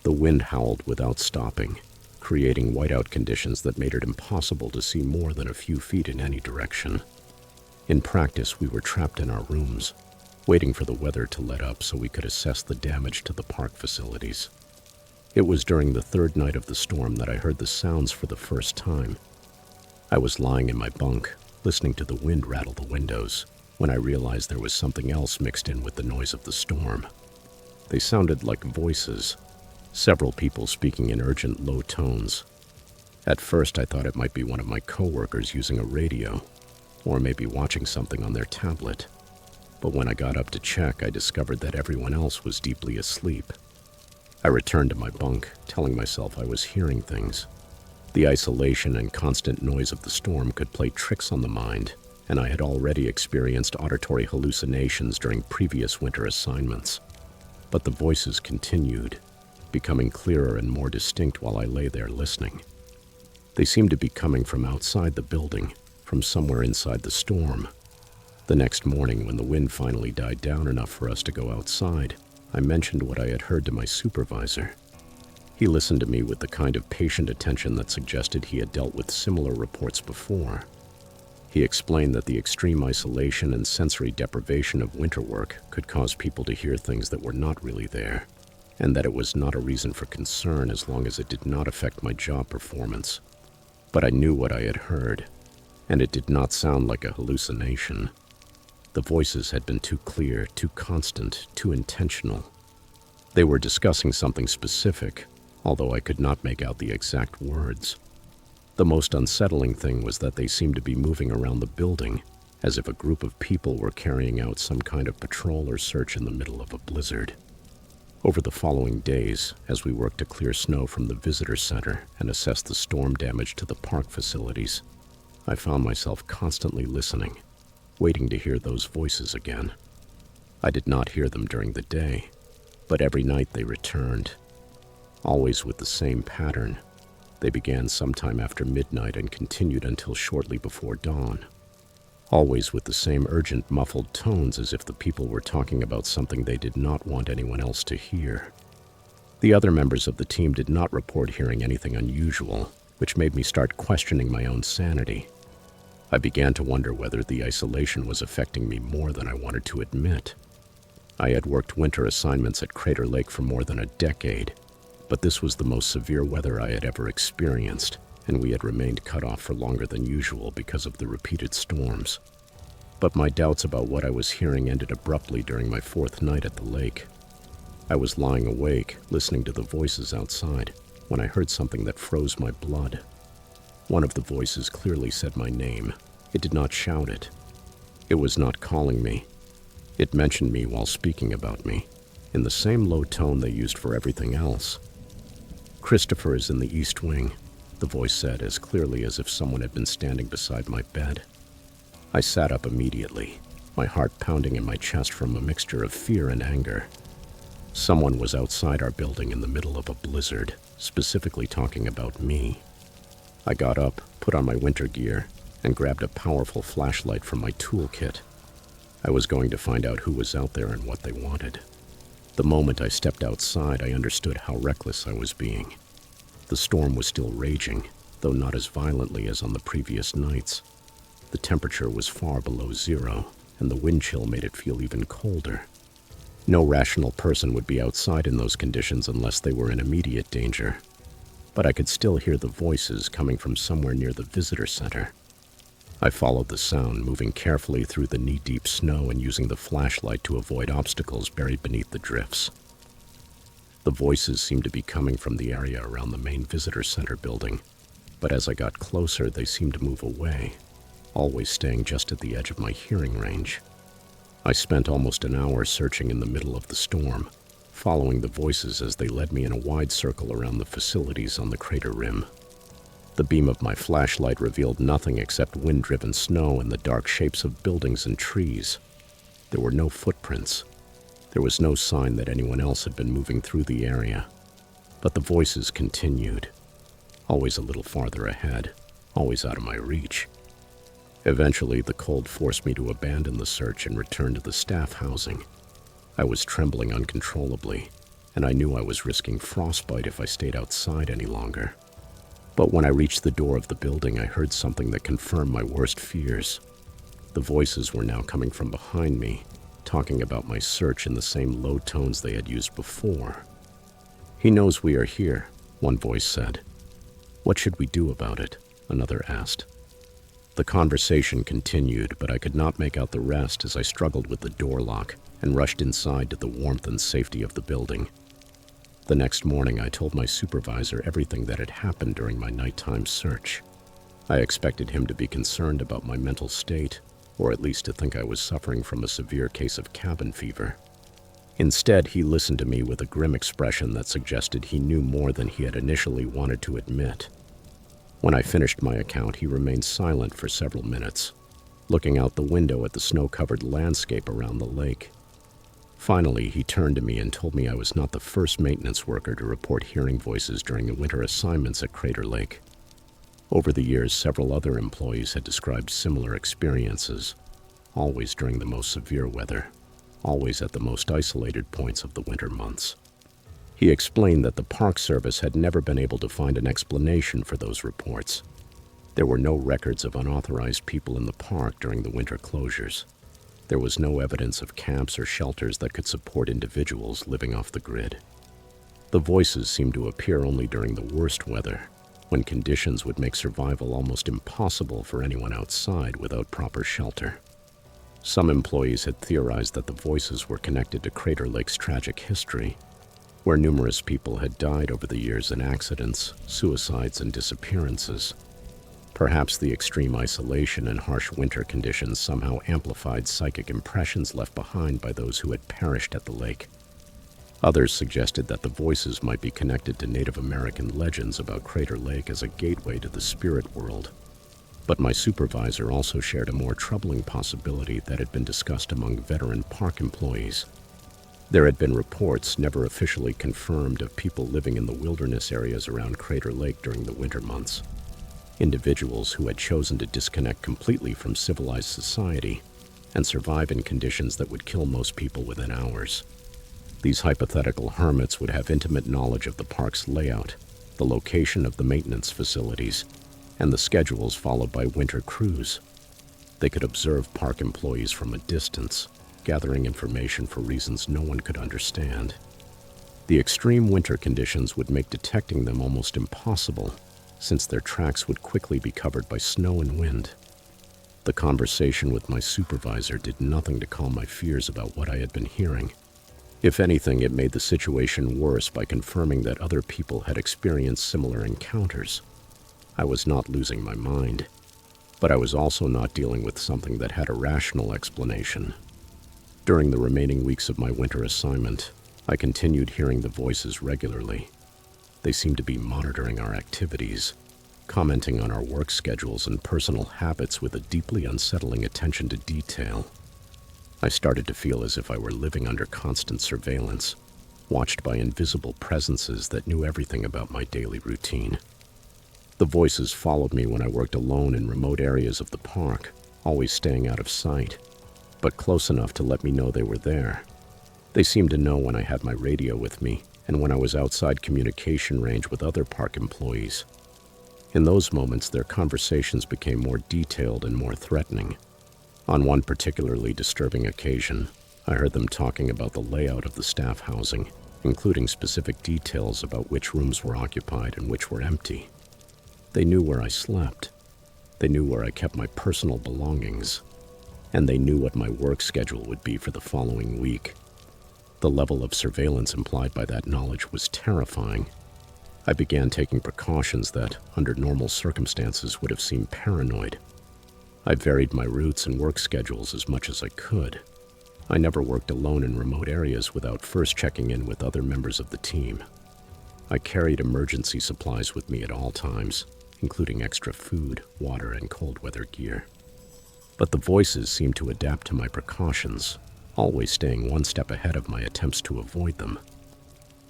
The wind howled without stopping, creating whiteout conditions that made it impossible to see more than a few feet in any direction. In practice, we were trapped in our rooms, waiting for the weather to let up so we could assess the damage to the park facilities. It was during the 3rd night of the storm that I heard the sounds for the first time. I was lying in my bunk, listening to the wind rattle the windows, when I realized there was something else mixed in with the noise of the storm. They sounded like voices, several people speaking in urgent, low tones. At first, I thought it might be one of my coworkers using a radio, or maybe watching something on their tablet. But when I got up to check, I discovered that everyone else was deeply asleep. I returned to my bunk, telling myself I was hearing things. The isolation and constant noise of the storm could play tricks on the mind, and I had already experienced auditory hallucinations during previous winter assignments. But the voices continued, becoming clearer and more distinct while I lay there listening. They seemed to be coming from outside the building, from somewhere inside the storm. The next morning, when the wind finally died down enough for us to go outside, I mentioned what I had heard to my supervisor. He listened to me with the kind of patient attention that suggested he had dealt with similar reports before. He explained that the extreme isolation and sensory deprivation of winter work could cause people to hear things that were not really there, and that it was not a reason for concern as long as it did not affect my job performance. But I knew what I had heard, and it did not sound like a hallucination. The voices had been too clear, too constant, too intentional. They were discussing something specific, although I could not make out the exact words. The most unsettling thing was that they seemed to be moving around the building, as if a group of people were carrying out some kind of patrol or search in the middle of a blizzard. Over the following days, as we worked to clear snow from the visitor center and assess the storm damage to the park facilities, I found myself constantly listening, waiting to hear those voices again. I did not hear them during the day, but every night they returned, always with the same pattern. They began sometime after midnight and continued until shortly before dawn, always with the same urgent, muffled tones as if the people were talking about something they did not want anyone else to hear. The other members of the team did not report hearing anything unusual, which made me start questioning my own sanity. I began to wonder whether the isolation was affecting me more than I wanted to admit. I had worked winter assignments at Crater Lake for more than a decade, but this was the most severe weather I had ever experienced, and we had remained cut off for longer than usual because of the repeated storms. But my doubts about what I was hearing ended abruptly during my fourth night at the lake. I was lying awake, listening to the voices outside, when I heard something that froze my blood. One of the voices clearly said my name. It did not shout it. It was not calling me. It mentioned me while speaking about me, in the same low tone they used for everything else. "Christopher is in the East Wing," the voice said, as clearly as if someone had been standing beside my bed. I sat up immediately, my heart pounding in my chest from a mixture of fear and anger. Someone was outside our building in the middle of a blizzard, specifically talking about me. I got up, put on my winter gear, and grabbed a powerful flashlight from my toolkit. I was going to find out who was out there and what they wanted. The moment I stepped outside, I understood how reckless I was being. The storm was still raging, though not as violently as on the previous nights. The temperature was far below zero, and the wind chill made it feel even colder. No rational person would be outside in those conditions unless they were in immediate danger. But I could still hear the voices coming from somewhere near the visitor center. I followed the sound, moving carefully through the knee-deep snow and using the flashlight to avoid obstacles buried beneath the drifts. The voices seemed to be coming from the area around the main visitor center building, but as I got closer, they seemed to move away, always staying just at the edge of my hearing range. I spent almost an hour searching in the middle of the storm, following the voices as they led me in a wide circle around the facilities on the crater rim. The beam of my flashlight revealed nothing except wind-driven snow and the dark shapes of buildings and trees. There were no footprints. There was no sign that anyone else had been moving through the area. But the voices continued, always a little farther ahead, always out of my reach. Eventually, the cold forced me to abandon the search and return to the staff housing. I was trembling uncontrollably, and I knew I was risking frostbite if I stayed outside any longer. But when I reached the door of the building, I heard something that confirmed my worst fears. The voices were now coming from behind me, talking about my search in the same low tones they had used before. "He knows we are here," one voice said. "What should we do about it?" another asked. The conversation continued, but I could not make out the rest as I struggled with the door lock and rushed inside to the warmth and safety of the building. The next morning, I told my supervisor everything that had happened during my nighttime search. I expected him to be concerned about my mental state, or at least to think I was suffering from a severe case of cabin fever. Instead, he listened to me with a grim expression that suggested he knew more than he had initially wanted to admit. When I finished my account, he remained silent for several minutes. looking out the window at the snow-covered landscape around the lake. Finally, he turned to me and told me I was not the first maintenance worker to report hearing voices during the winter assignments at Crater Lake. Over the years, several other employees had described similar experiences, always during the most severe weather, always at the most isolated points of the winter months. He explained that the Park Service had never been able to find an explanation for those reports. There were no records of unauthorized people in the park during the winter closures. There was no evidence of camps or shelters that could support individuals living off the grid. The voices seemed to appear only during the worst weather, when conditions would make survival almost impossible for anyone outside without proper shelter. Some employees had theorized that the voices were connected to Crater Lake's tragic history, where numerous people had died over the years in accidents, suicides, and disappearances. Perhaps the extreme isolation and harsh winter conditions somehow amplified psychic impressions left behind by those who had perished at the lake. Others suggested that the voices might be connected to Native American legends about Crater Lake as a gateway to the spirit world. But my supervisor also shared a more troubling possibility that had been discussed among veteran park employees. There had been reports, never officially confirmed, of people living in the wilderness areas around Crater Lake during the winter months. Individuals who had chosen to disconnect completely from civilized society and survive in conditions that would kill most people within hours. These hypothetical hermits would have intimate knowledge of the park's layout, the location of the maintenance facilities, and the schedules followed by winter crews. They could observe park employees from a distance, gathering information for reasons no one could understand. The extreme winter conditions would make detecting them almost impossible, since their tracks would quickly be covered by snow and wind. The conversation with my supervisor did nothing to calm my fears about what I had been hearing. If anything, it made the situation worse by confirming that other people had experienced similar encounters. I was not losing my mind, but I was also not dealing with something that had a rational explanation. During the remaining weeks of my winter assignment, I continued hearing the voices regularly. They seemed to be monitoring our activities, commenting on our work schedules and personal habits with a deeply unsettling attention to detail. I started to feel as if I were living under constant surveillance, watched by invisible presences that knew everything about my daily routine. The voices followed me when I worked alone in remote areas of the park, always staying out of sight, but close enough to let me know they were there. They seemed to know when I had my radio with me and when I was outside communication range with other park employees. In those moments, their conversations became more detailed and more threatening. On one particularly disturbing occasion, I heard them talking about the layout of the staff housing, including specific details about which rooms were occupied and which were empty. They knew where I slept. They knew where I kept my personal belongings. And they knew what my work schedule would be for the following week. The level of surveillance implied by that knowledge was terrifying. I began taking precautions that, under normal circumstances, would have seemed paranoid. I varied my routes and work schedules as much as I could. I never worked alone in remote areas without first checking in with other members of the team. I carried emergency supplies with me at all times, including extra food, water, and cold weather gear. But the voices seemed to adapt to my precautions, always staying one step ahead of my attempts to avoid them.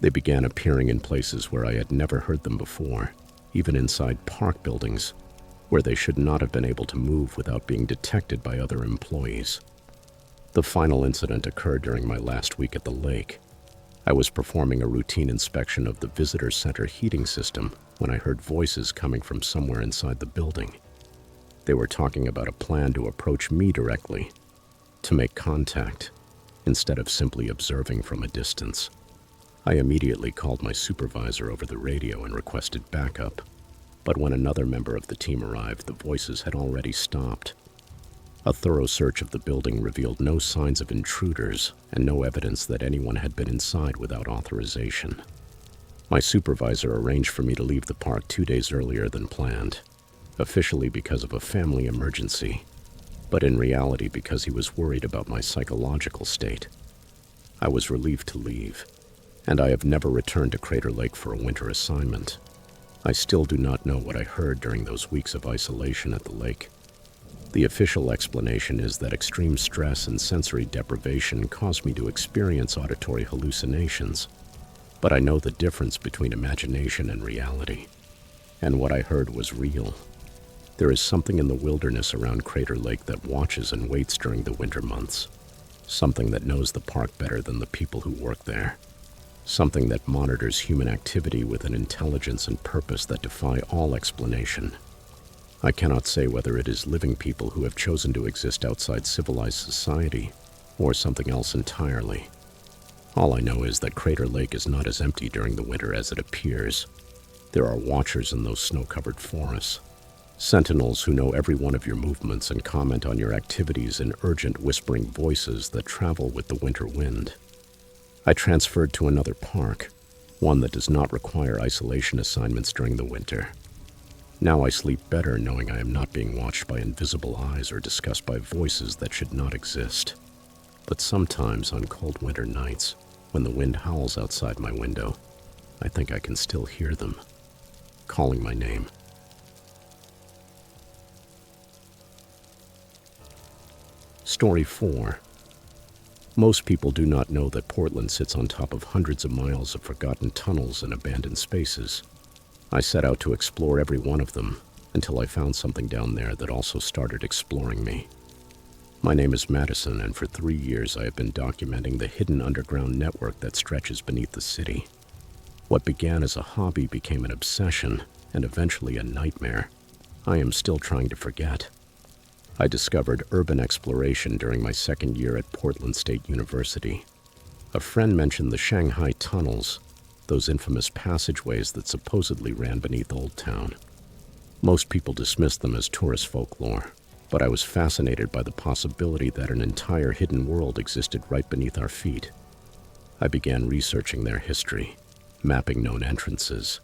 They began appearing in places where I had never heard them before, even inside park buildings, where they should not have been able to move without being detected by other employees. The final incident occurred during my last week at the lake. I was performing a routine inspection of the visitor center heating system when I heard voices coming from somewhere inside the building. They were talking about a plan to approach me directly, to make contact, instead of simply observing from a distance. I immediately called my supervisor over the radio and requested backup. But when another member of the team arrived, the voices had already stopped. A thorough search of the building revealed no signs of intruders and no evidence that anyone had been inside without authorization. My supervisor arranged for me to leave the park 2 days earlier than planned, officially because of a family emergency, but in reality because he was worried about my psychological state. I was relieved to leave, and I have never returned to Crater Lake for a winter assignment. I still do not know what I heard during those weeks of isolation at the lake. The official explanation is that extreme stress and sensory deprivation caused me to experience auditory hallucinations. But I know the difference between imagination and reality. And what I heard was real. There is something in the wilderness around Crater Lake that watches and waits during the winter months. Something that knows the park better than the people who work there. Something that monitors human activity with an intelligence and purpose that defy all explanation. I cannot say whether it is living people who have chosen to exist outside civilized society or something else entirely. All I know is that Crater Lake is not as empty during the winter as it appears. There are watchers in those snow-covered forests. Sentinels who know every one of your movements and comment on your activities in urgent whispering voices that travel with the winter wind. I transferred to another park, one that does not require isolation assignments during the winter. Now I sleep better knowing I am not being watched by invisible eyes or discussed by voices that should not exist. But sometimes on cold winter nights, when the wind howls outside my window, I think I can still hear them, calling my name. Story 4. Most people do not know that Portland sits on top of hundreds of miles of forgotten tunnels and abandoned spaces. I set out to explore every one of them until I found something down there that also started exploring me. My name is Madison, and for 3 years I have been documenting the hidden underground network that stretches beneath the city. What began as a hobby became an obsession and eventually a nightmare I am still trying to forget. I discovered urban exploration during my second year at Portland State University. A friend mentioned the Shanghai tunnels, those infamous passageways that supposedly ran beneath Old Town. Most people dismissed them as tourist folklore, but I was fascinated by the possibility that an entire hidden world existed right beneath our feet. I began researching their history, mapping known entrances,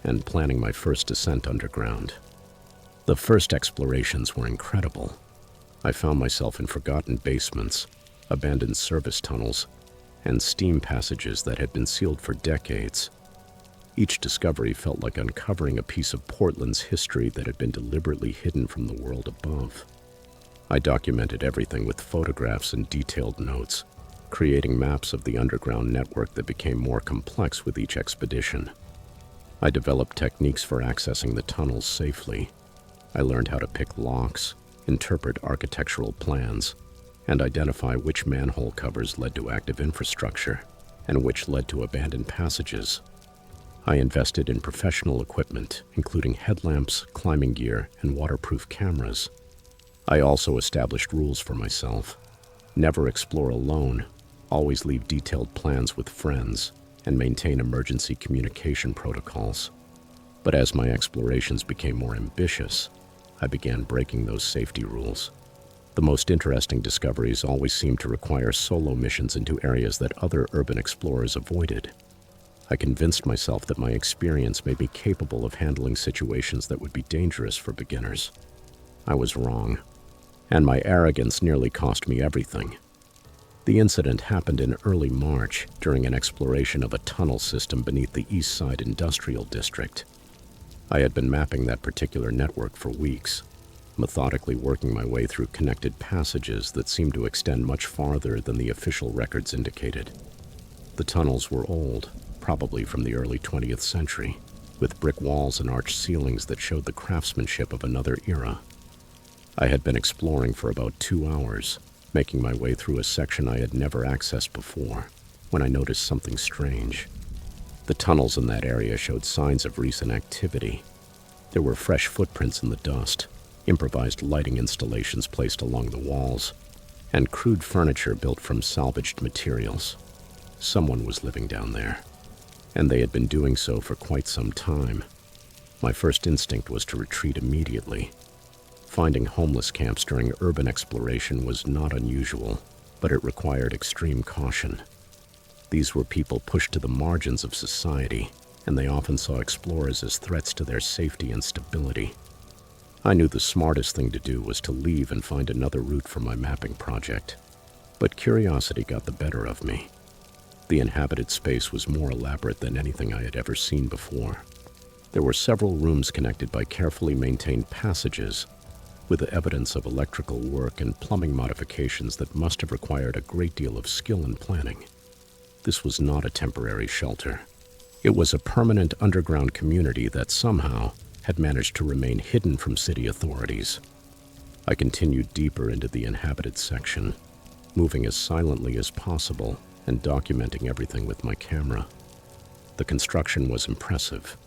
and planning my first descent underground. The first explorations were incredible. I found myself in forgotten basements, abandoned service tunnels, and steam passages that had been sealed for decades. Each discovery felt like uncovering a piece of Portland's history that had been deliberately hidden from the world above. I documented everything with photographs and detailed notes, creating maps of the underground network that became more complex with each expedition. I developed techniques for accessing the tunnels safely. I learned how to pick locks, interpret architectural plans, and identify which manhole covers led to active infrastructure and which led to abandoned passages. I invested in professional equipment, including headlamps, climbing gear, and waterproof cameras. I also established rules for myself. Never explore alone, always leave detailed plans with friends, and maintain emergency communication protocols. But as my explorations became more ambitious, I began breaking those safety rules. The most interesting discoveries always seemed to require solo missions into areas that other urban explorers avoided. I convinced myself that my experience made me capable of handling situations that would be dangerous for beginners. I was wrong, and my arrogance nearly cost me everything. The incident happened in early March during an exploration of a tunnel system beneath the East Side Industrial District. I had been mapping that particular network for weeks, methodically working my way through connected passages that seemed to extend much farther than the official records indicated. The tunnels were old, probably from the early 20th century, with brick walls and arched ceilings that showed the craftsmanship of another era. I had been exploring for about 2 hours, making my way through a section I had never accessed before, when I noticed something strange. The tunnels in that area showed signs of recent activity. There were fresh footprints in the dust, improvised lighting installations placed along the walls, and crude furniture built from salvaged materials. Someone was living down there, and they had been doing so for quite some time. My first instinct was to retreat immediately. Finding homeless camps during urban exploration was not unusual, but it required extreme caution. These were people pushed to the margins of society, and they often saw explorers as threats to their safety and stability. I knew the smartest thing to do was to leave and find another route for my mapping project, but curiosity got the better of me. The inhabited space was more elaborate than anything I had ever seen before. There were several rooms connected by carefully maintained passages, with evidence of electrical work and plumbing modifications that must have required a great deal of skill and planning. This was not a temporary shelter. It was a permanent underground community that somehow had managed to remain hidden from city authorities. I continued deeper into the inhabited section, moving as silently as possible and documenting everything with my camera. The construction was impressive.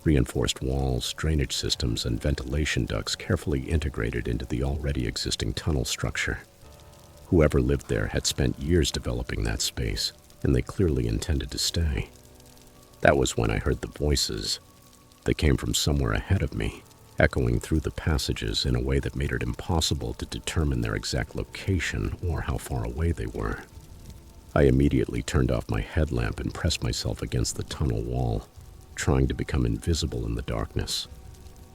Reinforced walls, drainage systems, and ventilation ducts carefully integrated into the already existing tunnel structure. Whoever lived there had spent years developing that space, and they clearly intended to stay. That was when I heard the voices. They came from somewhere ahead of me, echoing through the passages in a way that made it impossible to determine their exact location or how far away they were. I immediately turned off my headlamp and pressed myself against the tunnel wall, trying to become invisible in the darkness.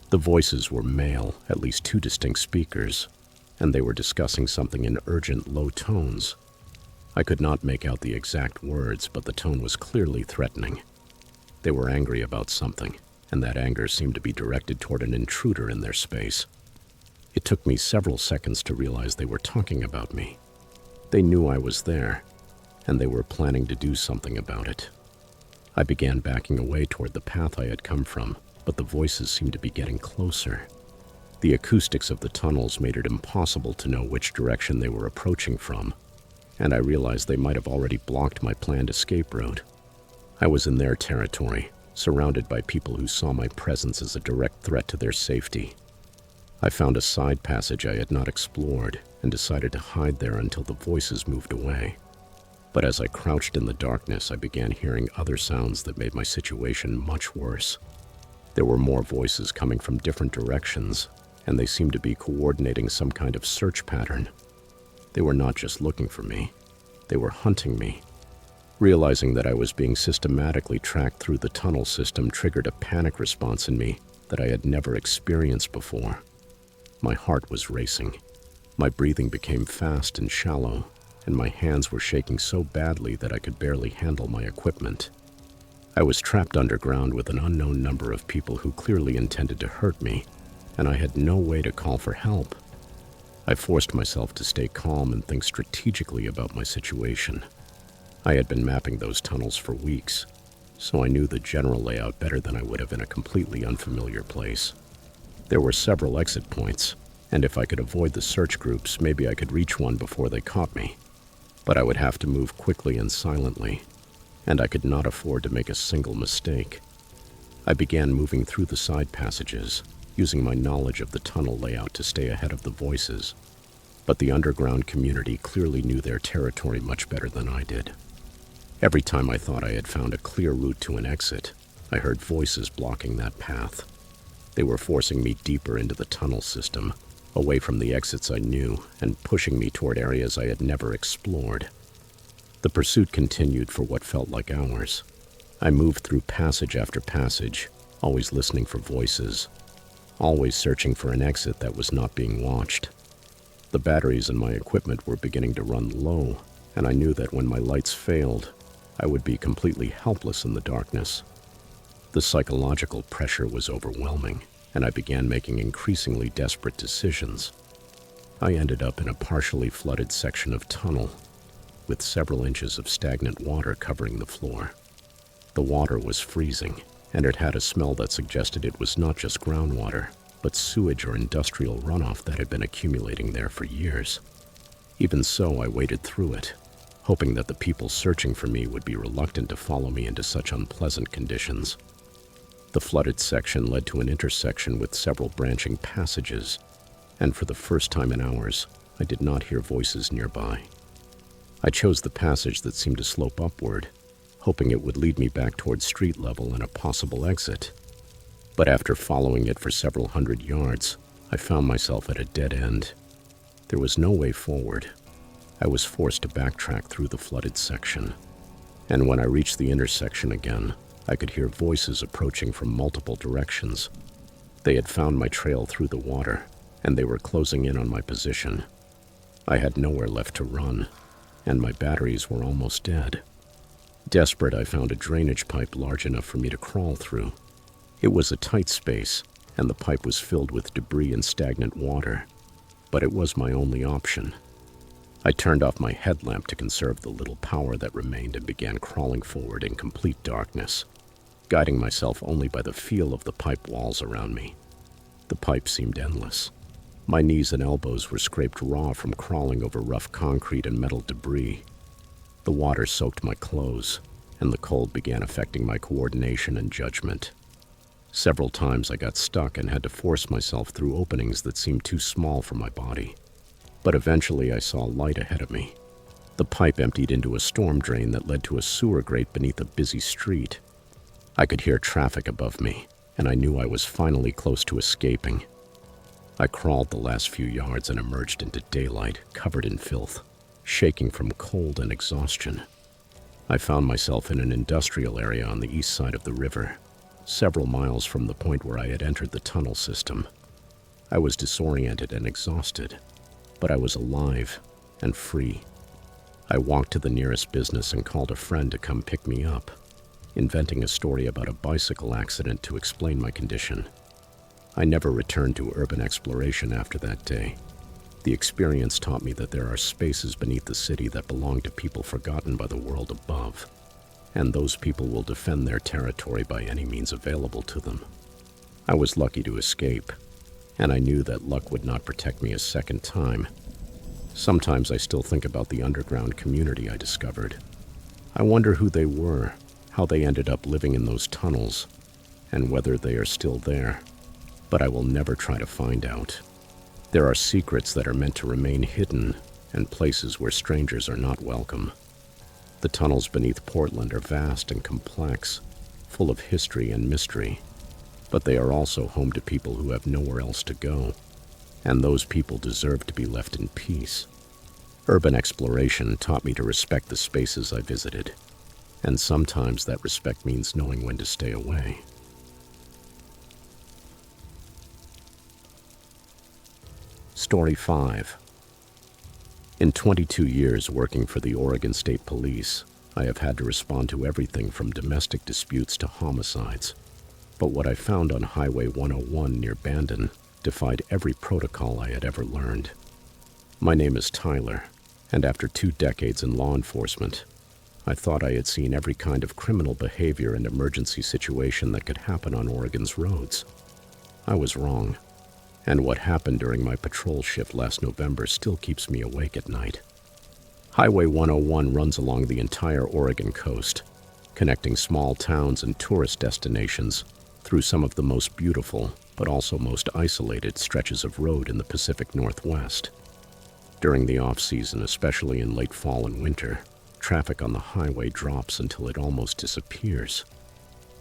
The voices were male, at least 2 distinct speakers, and they were discussing something in urgent, low tones. I could not make out the exact words, but the tone was clearly threatening. They were angry about something, and that anger seemed to be directed toward an intruder in their space. It took me several seconds to realize they were talking about me. They knew I was there, and they were planning to do something about it. I began backing away toward the path I had come from, but the voices seemed to be getting closer. The acoustics of the tunnels made it impossible to know which direction they were approaching from, and I realized they might have already blocked my planned escape route. I was in their territory, surrounded by people who saw my presence as a direct threat to their safety. I found a side passage I had not explored and decided to hide there until the voices moved away. But as I crouched in the darkness, I began hearing other sounds that made my situation much worse. There were more voices coming from different directions, and they seemed to be coordinating some kind of search pattern. They were not just looking for me, they were hunting me. Realizing that I was being systematically tracked through the tunnel system triggered a panic response in me that I had never experienced before. My heart was racing. My breathing became fast and shallow, and my hands were shaking so badly that I could barely handle my equipment. I was trapped underground with an unknown number of people who clearly intended to hurt me, and I had no way to call for help. I forced myself to stay calm and think strategically about my situation. I had been mapping those tunnels for weeks, so I knew the general layout better than I would have in a completely unfamiliar place. There were several exit points, and if I could avoid the search groups, maybe I could reach one before they caught me. But I would have to move quickly and silently, and I could not afford to make a single mistake. I began moving through the side passages, using my knowledge of the tunnel layout to stay ahead of the voices. But the underground community clearly knew their territory much better than I did. Every time I thought I had found a clear route to an exit, I heard voices blocking that path. They were forcing me deeper into the tunnel system, away from the exits I knew, and pushing me toward areas I had never explored. The pursuit continued for what felt like hours. I moved through passage after passage, always listening for voices, always searching for an exit that was not being watched. The batteries in my equipment were beginning to run low, and I knew that when my lights failed, I would be completely helpless in the darkness. The psychological pressure was overwhelming, and I began making increasingly desperate decisions. I ended up in a partially flooded section of tunnel, with several inches of stagnant water covering the floor. The water was freezing, and it had a smell that suggested it was not just groundwater, but sewage or industrial runoff that had been accumulating there for years. Even so, I waded through it, hoping that the people searching for me would be reluctant to follow me into such unpleasant conditions. The flooded section led to an intersection with several branching passages, and for the first time in hours, I did not hear voices nearby. I chose the passage that seemed to slope upward, hoping it would lead me back toward street level and a possible exit. But after following it for several hundred yards, I found myself at a dead end. There was no way forward. I was forced to backtrack through the flooded section. And when I reached the intersection again, I could hear voices approaching from multiple directions. They had found my trail through the water, and they were closing in on my position. I had nowhere left to run, and my batteries were almost dead. Desperate, I found a drainage pipe large enough for me to crawl through. It was a tight space, and the pipe was filled with debris and stagnant water, but it was my only option. I turned off my headlamp to conserve the little power that remained and began crawling forward in complete darkness, guiding myself only by the feel of the pipe walls around me. The pipe seemed endless. My knees and elbows were scraped raw from crawling over rough concrete and metal debris. The water soaked my clothes, and the cold began affecting my coordination and judgment. Several times I got stuck and had to force myself through openings that seemed too small for my body. But eventually I saw light ahead of me. The pipe emptied into a storm drain that led to a sewer grate beneath a busy street. I could hear traffic above me, and I knew I was finally close to escaping. I crawled the last few yards and emerged into daylight, covered in filth, shaking from cold and exhaustion. I found myself in an industrial area on the east side of the river, several miles from the point where I had entered the tunnel system. I was disoriented and exhausted, but I was alive and free. I walked to the nearest business and called a friend to come pick me up, inventing a story about a bicycle accident to explain my condition. I never returned to urban exploration after that day. The experience taught me that there are spaces beneath the city that belong to people forgotten by the world above, and those people will defend their territory by any means available to them. I was lucky to escape, and I knew that luck would not protect me a second time. Sometimes I still think about the underground community I discovered. I wonder who they were, how they ended up living in those tunnels, and whether they are still there. But I will never try to find out. There are secrets that are meant to remain hidden, and places where strangers are not welcome. The tunnels beneath Portland are vast and complex, full of history and mystery, but they are also home to people who have nowhere else to go, and those people deserve to be left in peace. Urban exploration taught me to respect the spaces I visited, and sometimes that respect means knowing when to stay away. Story 5. In 22 years working for the Oregon State Police, I have had to respond to everything from domestic disputes to homicides. But what I found on Highway 101 near Bandon defied every protocol I had ever learned. My name is Tyler, and after 2 decades in law enforcement, I thought I had seen every kind of criminal behavior and emergency situation that could happen on Oregon's roads. I was wrong, and what happened during my patrol shift last November still keeps me awake at night. Highway 101 runs along the entire Oregon coast, connecting small towns and tourist destinations through some of the most beautiful, but also most isolated stretches of road in the Pacific Northwest. During the off-season, especially in late fall and winter, traffic on the highway drops until it almost disappears.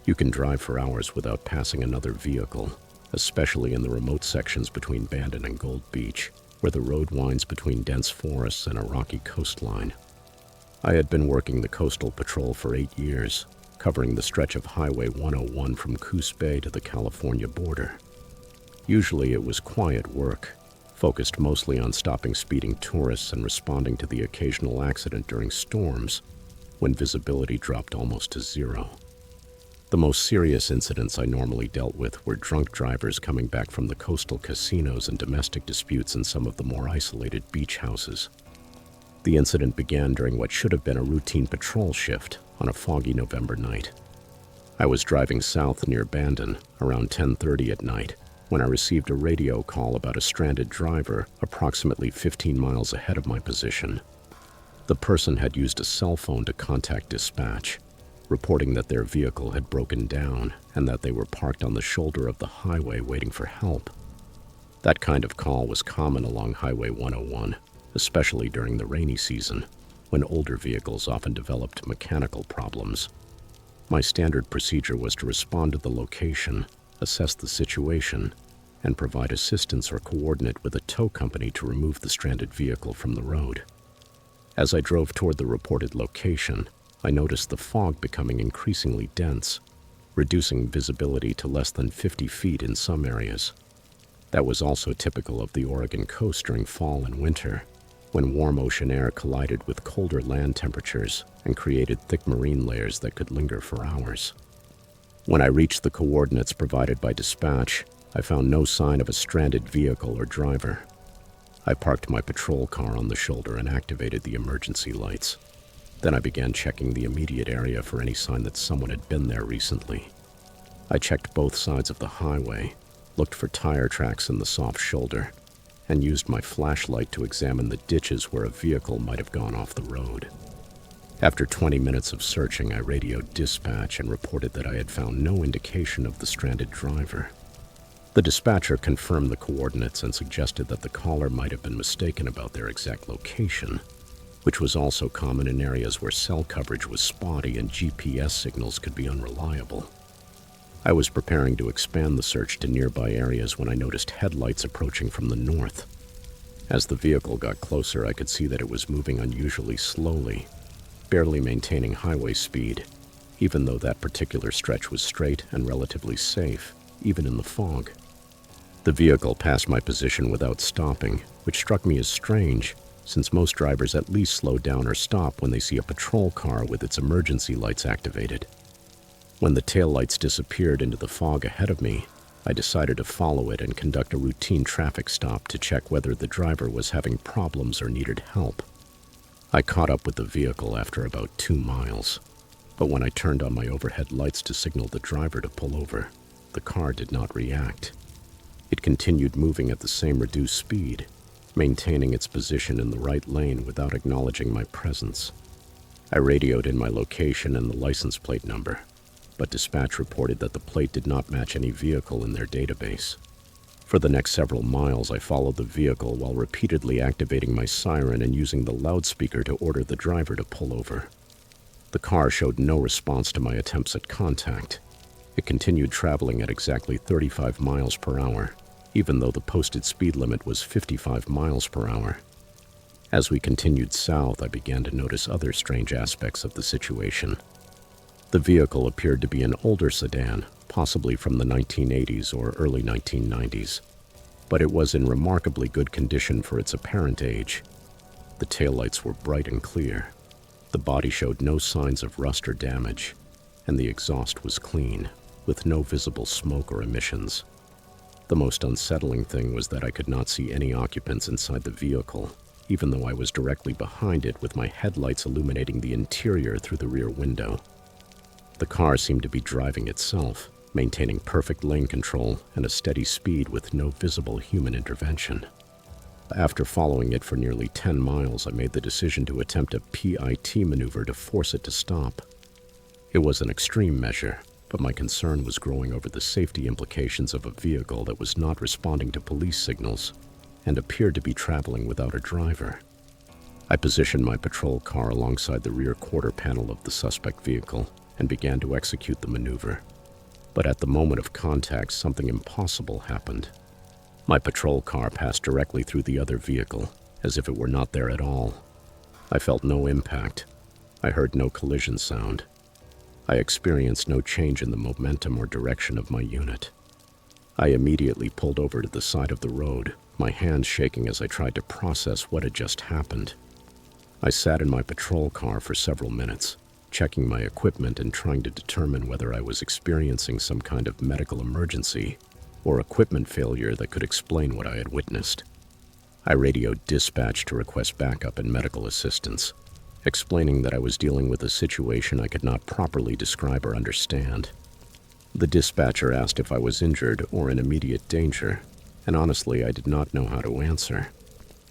You can drive for hours without passing another vehicle, especially in the remote sections between Bandon and Gold Beach, where the road winds between dense forests and a rocky coastline. I had been working the coastal patrol for 8 years, covering the stretch of Highway 101 from Coos Bay to the California border. Usually it was quiet work, focused mostly on stopping speeding tourists and responding to the occasional accident during storms, when visibility dropped almost to zero. The most serious incidents I normally dealt with were drunk drivers coming back from the coastal casinos and domestic disputes in some of the more isolated beach houses. The incident began during what should have been a routine patrol shift on a foggy November night. I was driving south near Bandon around 10:30 at night when I received a radio call about a stranded driver approximately 15 miles ahead of my position. The person had used a cell phone to contact dispatch, reporting that their vehicle had broken down and that they were parked on the shoulder of the highway waiting for help. That kind of call was common along Highway 101, especially during the rainy season, when older vehicles often developed mechanical problems. My standard procedure was to respond to the location, assess the situation, and provide assistance or coordinate with a tow company to remove the stranded vehicle from the road. As I drove toward the reported location, I noticed the fog becoming increasingly dense, reducing visibility to less than 50 feet in some areas. That was also typical of the Oregon coast during fall and winter, when warm ocean air collided with colder land temperatures and created thick marine layers that could linger for hours. When I reached the coordinates provided by dispatch, I found no sign of a stranded vehicle or driver. I parked my patrol car on the shoulder and activated the emergency lights. Then I began checking the immediate area for any sign that someone had been there recently. I checked both sides of the highway, looked for tire tracks in the soft shoulder, and used my flashlight to examine the ditches where a vehicle might have gone off the road. After 20 minutes of searching, I radioed dispatch and reported that I had found no indication of the stranded driver. The dispatcher confirmed the coordinates and suggested that the caller might have been mistaken about their exact location, which was also common in areas where cell coverage was spotty and GPS signals could be unreliable. I was preparing to expand the search to nearby areas when I noticed headlights approaching from the north. As the vehicle got closer, I could see that it was moving unusually slowly, barely maintaining highway speed, even though that particular stretch was straight and relatively safe, even in the fog. The vehicle passed my position without stopping, which struck me as strange, since most drivers at least slow down or stop when they see a patrol car with its emergency lights activated. When the taillights disappeared into the fog ahead of me, I decided to follow it and conduct a routine traffic stop to check whether the driver was having problems or needed help. I caught up with the vehicle after about 2 miles, but when I turned on my overhead lights to signal the driver to pull over, the car did not react. It continued moving at the same reduced speed, maintaining its position in the right lane without acknowledging my presence. I radioed in my location and the license plate number, but dispatch reported that the plate did not match any vehicle in their database. For the next several miles, I followed the vehicle while repeatedly activating my siren and using the loudspeaker to order the driver to pull over. The car showed no response to my attempts at contact. It continued traveling at exactly 35 miles per hour, even though the posted speed limit was 55 miles per hour. As we continued south, I began to notice other strange aspects of the situation. The vehicle appeared to be an older sedan, possibly from the 1980s or early 1990s, but it was in remarkably good condition for its apparent age. The taillights were bright and clear. The body showed no signs of rust or damage, and the exhaust was clean, with no visible smoke or emissions. The most unsettling thing was that I could not see any occupants inside the vehicle, even though I was directly behind it with my headlights illuminating the interior through the rear window. The car seemed to be driving itself, maintaining perfect lane control and a steady speed with no visible human intervention. After following it for nearly 10 miles, I made the decision to attempt a PIT maneuver to force it to stop. It was an extreme measure, but my concern was growing over the safety implications of a vehicle that was not responding to police signals and appeared to be traveling without a driver. I positioned my patrol car alongside the rear quarter panel of the suspect vehicle and began to execute the maneuver. But at the moment of contact, something impossible happened. My patrol car passed directly through the other vehicle, as if it were not there at all. I felt no impact. I heard no collision sound. I experienced no change in the momentum or direction of my unit. I immediately pulled over to the side of the road, my hands shaking as I tried to process what had just happened. I sat in my patrol car for several minutes, checking my equipment and trying to determine whether I was experiencing some kind of medical emergency or equipment failure that could explain what I had witnessed. I radioed dispatch to request backup and medical assistance, explaining that I was dealing with a situation I could not properly describe or understand. The dispatcher asked if I was injured or in immediate danger, and honestly, I did not know how to answer.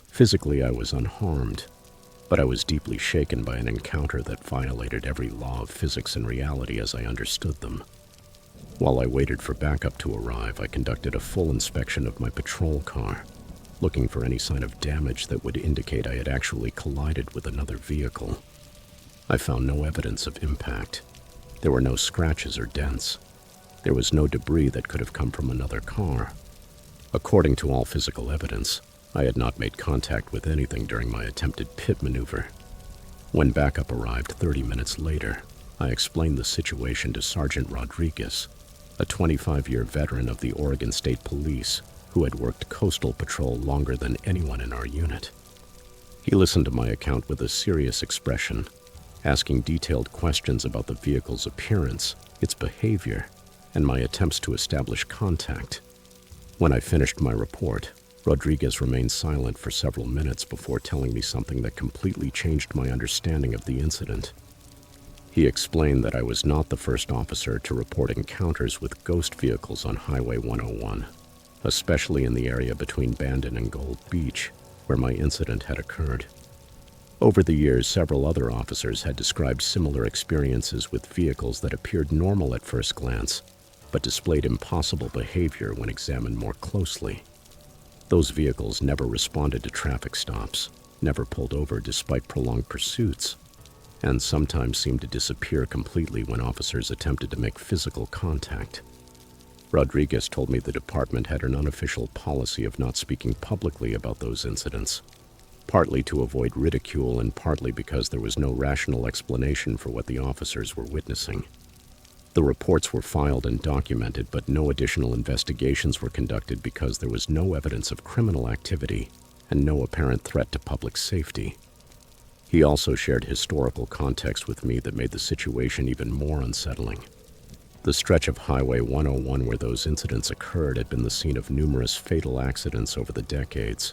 Physically, I was unharmed, but I was deeply shaken by an encounter that violated every law of physics and reality as I understood them. While I waited for backup to arrive, I conducted a full inspection of my patrol car, looking for any sign of damage that would indicate I had actually collided with another vehicle. I found no evidence of impact. There were no scratches or dents. There was no debris that could have come from another car. According to all physical evidence, I had not made contact with anything during my attempted pit maneuver. When backup arrived 30 minutes later, I explained the situation to Sergeant Rodriguez, a 25-year veteran of the Oregon State Police who had worked coastal patrol longer than anyone in our unit. He listened to my account with a serious expression, asking detailed questions about the vehicle's appearance, its behavior, and my attempts to establish contact. When I finished my report, Rodriguez remained silent for several minutes before telling me something that completely changed my understanding of the incident. He explained that I was not the first officer to report encounters with ghost vehicles on Highway 101, especially in the area between Bandon and Gold Beach, where my incident had occurred. Over the years, several other officers had described similar experiences with vehicles that appeared normal at first glance, but displayed impossible behavior when examined more closely. Those vehicles never responded to traffic stops, never pulled over despite prolonged pursuits, and sometimes seemed to disappear completely when officers attempted to make physical contact. Rodriguez told me the department had an unofficial policy of not speaking publicly about those incidents, partly to avoid ridicule and partly because there was no rational explanation for what the officers were witnessing. The reports were filed and documented, but no additional investigations were conducted because there was no evidence of criminal activity and no apparent threat to public safety. He also shared historical context with me that made the situation even more unsettling. The stretch of Highway 101 where those incidents occurred had been the scene of numerous fatal accidents over the decades,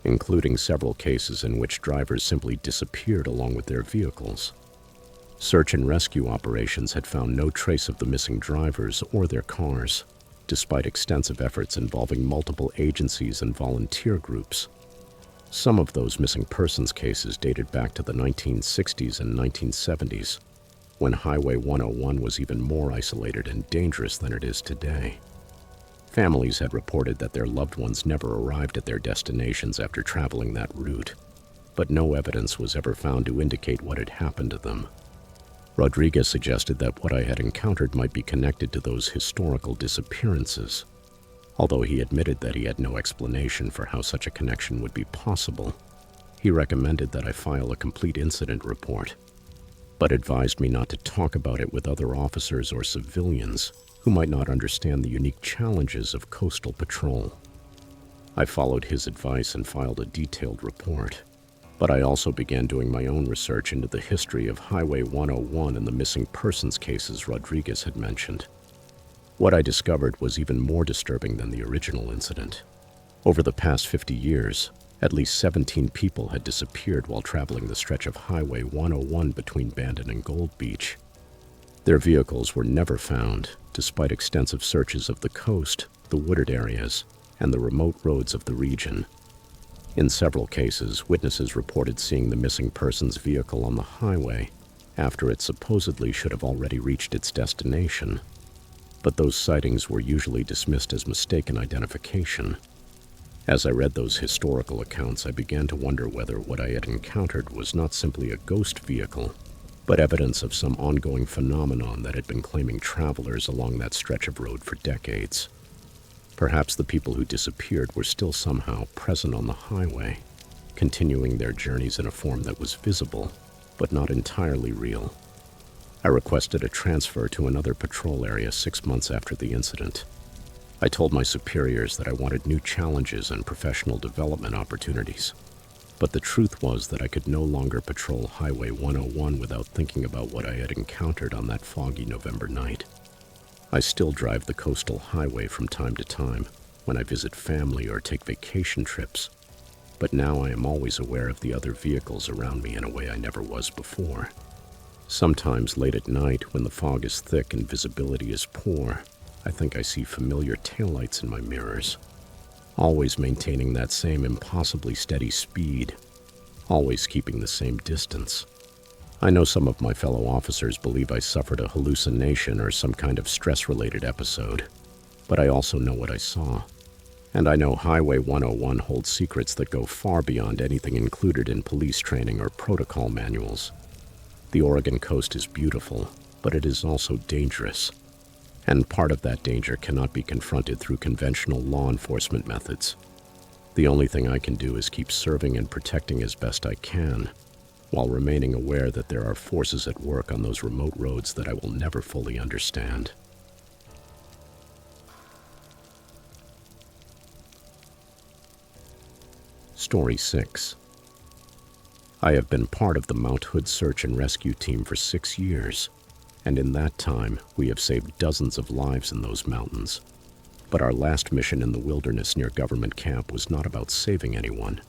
including several cases in which drivers simply disappeared along with their vehicles. Search and rescue operations had found no trace of the missing drivers or their cars, despite extensive efforts involving multiple agencies and volunteer groups. Some of those missing persons cases dated back to the 1960s and 1970s, when Highway 101 was even more isolated and dangerous than it is today. Families had reported that their loved ones never arrived at their destinations after traveling that route, but no evidence was ever found to indicate what had happened to them. Rodriguez suggested that what I had encountered might be connected to those historical disappearances. Although he admitted that he had no explanation for how such a connection would be possible, he recommended that I file a complete incident report, but advised me not to talk about it with other officers or civilians who might not understand the unique challenges of coastal patrol. I followed his advice and filed a detailed report, but I also began doing my own research into the history of Highway 101 and the missing persons cases Rodriguez had mentioned. What I discovered was even more disturbing than the original incident. Over the past 50 years, at least 17 people had disappeared while traveling the stretch of Highway 101 between Bandon and Gold Beach. Their vehicles were never found, despite extensive searches of the coast, the wooded areas, and the remote roads of the region. In several cases, witnesses reported seeing the missing person's vehicle on the highway after it supposedly should have already reached its destination. But those sightings were usually dismissed as mistaken identification. As I read those historical accounts, I began to wonder whether what I had encountered was not simply a ghost vehicle, but evidence of some ongoing phenomenon that had been claiming travelers along that stretch of road for decades. Perhaps the people who disappeared were still somehow present on the highway, continuing their journeys in a form that was visible, but not entirely real. I requested a transfer to another patrol area 6 months after the incident. I told my superiors that I wanted new challenges and professional development opportunities, but the truth was that I could no longer patrol Highway 101 without thinking about what I had encountered on that foggy November night. I still drive the coastal highway from time to time when I visit family or take vacation trips, but now I am always aware of the other vehicles around me in a way I never was before. Sometimes late at night, when the fog is thick and visibility is poor, I think I see familiar taillights in my mirrors, always maintaining that same impossibly steady speed, always keeping the same distance. I know some of my fellow officers believe I suffered a hallucination or some kind of stress-related episode, but I also know what I saw. And I know Highway 101 holds secrets that go far beyond anything included in police training or protocol manuals. The Oregon coast is beautiful, but it is also dangerous, and part of that danger cannot be confronted through conventional law enforcement methods. The only thing I can do is keep serving and protecting as best I can, while remaining aware that there are forces at work on those remote roads that I will never fully understand. Story 6. I have been part of the Mount Hood search and rescue team for 6 years, and in that time, we have saved dozens of lives in those mountains. But our last mission in the wilderness near government camp was not about saving anyone.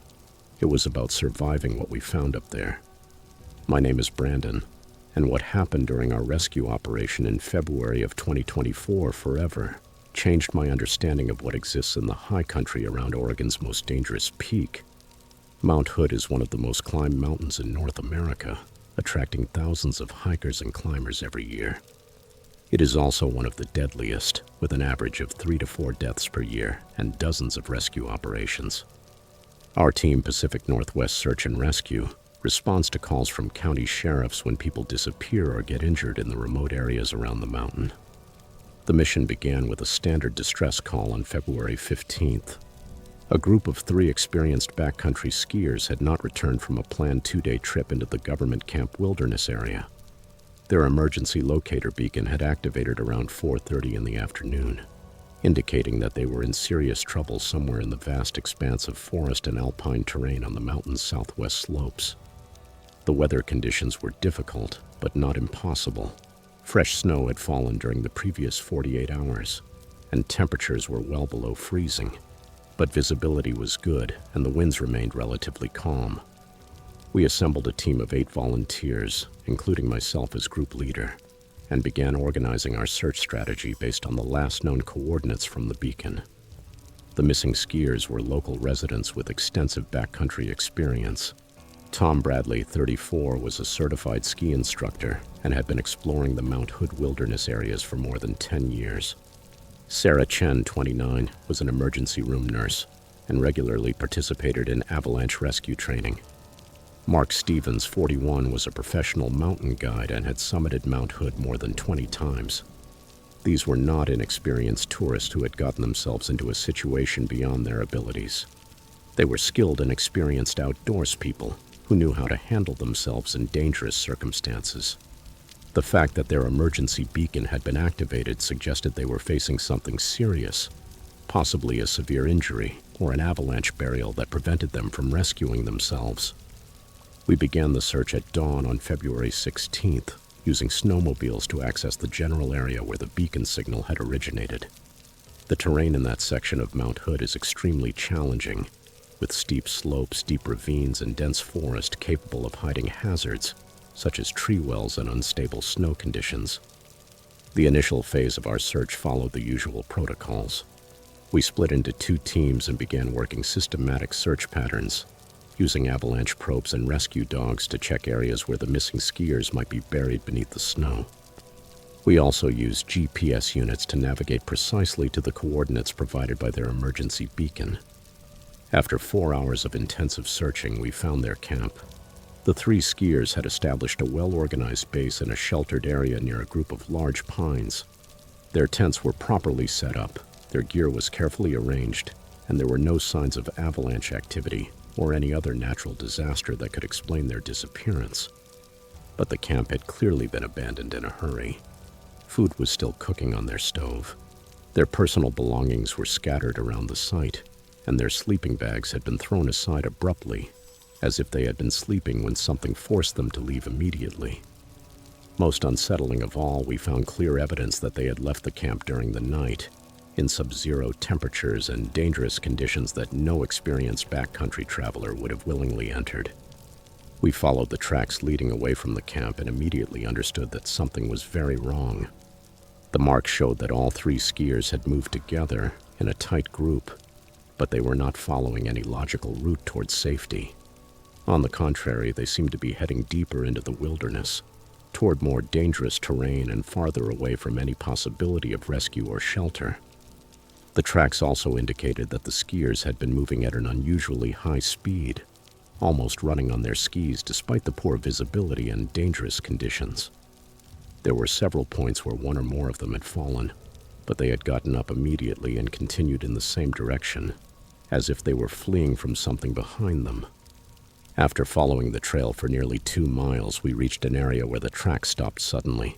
It was about surviving what we found up there. My name is Brandon, and what happened during our rescue operation in February of 2024 forever changed my understanding of what exists in the high country around Oregon's most dangerous peak. Mount Hood is one of the most climbed mountains in North America, attracting thousands of hikers and climbers every year. It is also one of the deadliest, with an average of 3 to 4 deaths per year and dozens of rescue operations. Our team, Pacific Northwest Search and Rescue, responds to calls from county sheriffs when people disappear or get injured in the remote areas around the mountain. The mission began with a standard distress call on February 15th. A group of 3 experienced backcountry skiers had not returned from a planned 2-day trip into the government camp wilderness area. Their emergency locator beacon had activated around 4:30 in the afternoon, indicating that they were in serious trouble somewhere in the vast expanse of forest and alpine terrain on the mountain's southwest slopes. The weather conditions were difficult, but not impossible. Fresh snow had fallen during the previous 48 hours, and temperatures were well below freezing. But visibility was good, and the winds remained relatively calm. We assembled a team of 8 volunteers, including myself as group leader, and began organizing our search strategy based on the last known coordinates from the beacon. The missing skiers were local residents with extensive backcountry experience. Tom Bradley, 34, was a certified ski instructor and had been exploring the Mount Hood wilderness areas for more than 10 years. Sarah Chen, 29, was an emergency room nurse and regularly participated in avalanche rescue training. Mark Stevens, 41, was a professional mountain guide and had summited Mount Hood more than 20 times. These were not inexperienced tourists who had gotten themselves into a situation beyond their abilities. They were skilled and experienced outdoors people who knew how to handle themselves in dangerous circumstances. The fact that their emergency beacon had been activated suggested they were facing something serious, possibly a severe injury or an avalanche burial that prevented them from rescuing themselves. We began the search at dawn on February 16th, using snowmobiles to access the general area where the beacon signal had originated. The terrain in that section of Mount Hood is extremely challenging, with steep slopes, deep ravines, and dense forest capable of hiding hazards, such as tree wells and unstable snow conditions. The initial phase of our search followed the usual protocols. We split into 2 teams and began working systematic search patterns, using avalanche probes and rescue dogs to check areas where the missing skiers might be buried beneath the snow. We also used GPS units to navigate precisely to the coordinates provided by their emergency beacon. After 4 hours of intensive searching, we found their camp. The 3 skiers had established a well-organized base in a sheltered area near a group of large pines. Their tents were properly set up, their gear was carefully arranged, and there were no signs of avalanche activity or any other natural disaster that could explain their disappearance. But the camp had clearly been abandoned in a hurry. Food was still cooking on their stove. Their personal belongings were scattered around the site, and their sleeping bags had been thrown aside abruptly, as if they had been sleeping when something forced them to leave immediately. Most unsettling of all, we found clear evidence that they had left the camp during the night, in sub-zero temperatures and dangerous conditions that no experienced backcountry traveler would have willingly entered. We followed the tracks leading away from the camp and immediately understood that something was very wrong. The marks showed that all 3 skiers had moved together in a tight group, but they were not following any logical route towards safety. On the contrary, they seemed to be heading deeper into the wilderness, toward more dangerous terrain and farther away from any possibility of rescue or shelter. The tracks also indicated that the skiers had been moving at an unusually high speed, almost running on their skis despite the poor visibility and dangerous conditions. There were several points where 1 or more of them had fallen, but they had gotten up immediately and continued in the same direction, as if they were fleeing from something behind them. After following the trail for nearly 2 miles, we reached an area where the track stopped suddenly,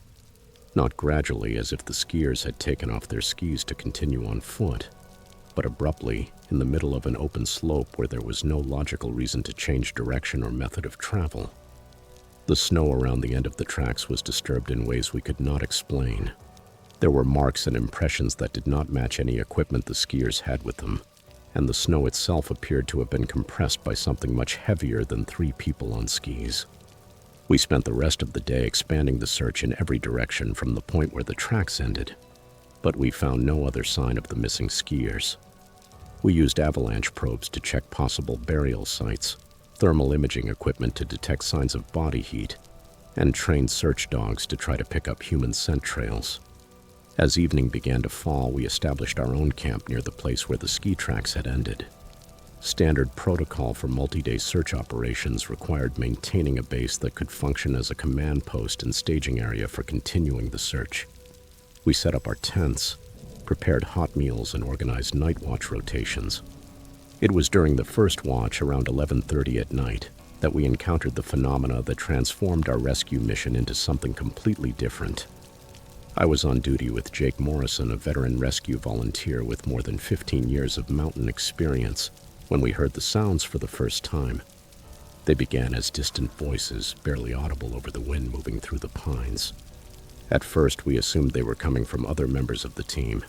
not gradually as if the skiers had taken off their skis to continue on foot, but abruptly in the middle of an open slope where there was no logical reason to change direction or method of travel. The snow around the end of the tracks was disturbed in ways we could not explain. There were marks and impressions that did not match any equipment the skiers had with them, and the snow itself appeared to have been compressed by something much heavier than 3 people on skis. We spent the rest of the day expanding the search in every direction from the point where the tracks ended, but we found no other sign of the missing skiers. We used avalanche probes to check possible burial sites, thermal imaging equipment to detect signs of body heat, and trained search dogs to try to pick up human scent trails. As evening began to fall, we established our own camp near the place where the ski tracks had ended. Standard protocol for multi-day search operations required maintaining a base that could function as a command post and staging area for continuing the search. We set up our tents, prepared hot meals, and organized night watch rotations. It was during the first watch, around 11:30 at night, that we encountered the phenomena that transformed our rescue mission into something completely different. I was on duty with Jake Morrison, a veteran rescue volunteer with more than 15 years of mountain experience, when we heard the sounds for the first time. They began as distant voices, barely audible over the wind moving through the pines. At first, we assumed they were coming from other members of the team,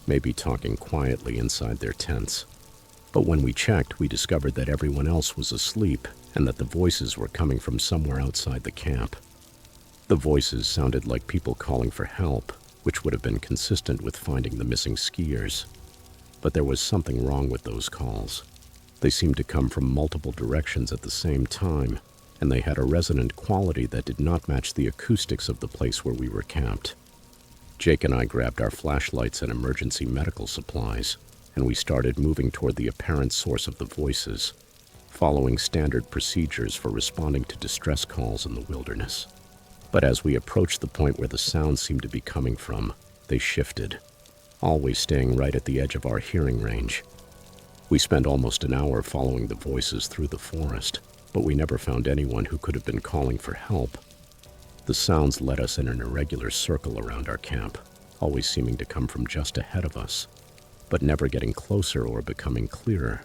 maybe talking quietly inside their tents. But when we checked, we discovered that everyone else was asleep and that the voices were coming from somewhere outside the camp. The voices sounded like people calling for help, which would have been consistent with finding the missing skiers. But there was something wrong with those calls. They seemed to come from multiple directions at the same time, and they had a resonant quality that did not match the acoustics of the place where we were camped. Jake and I grabbed our flashlights and emergency medical supplies, and we started moving toward the apparent source of the voices, following standard procedures for responding to distress calls in the wilderness. But as we approached the point where the sounds seemed to be coming from, they shifted, always staying right at the edge of our hearing range. We spent almost an hour following the voices through the forest, but we never found anyone who could have been calling for help. The sounds led us in an irregular circle around our camp, always seeming to come from just ahead of us, but never getting closer or becoming clearer.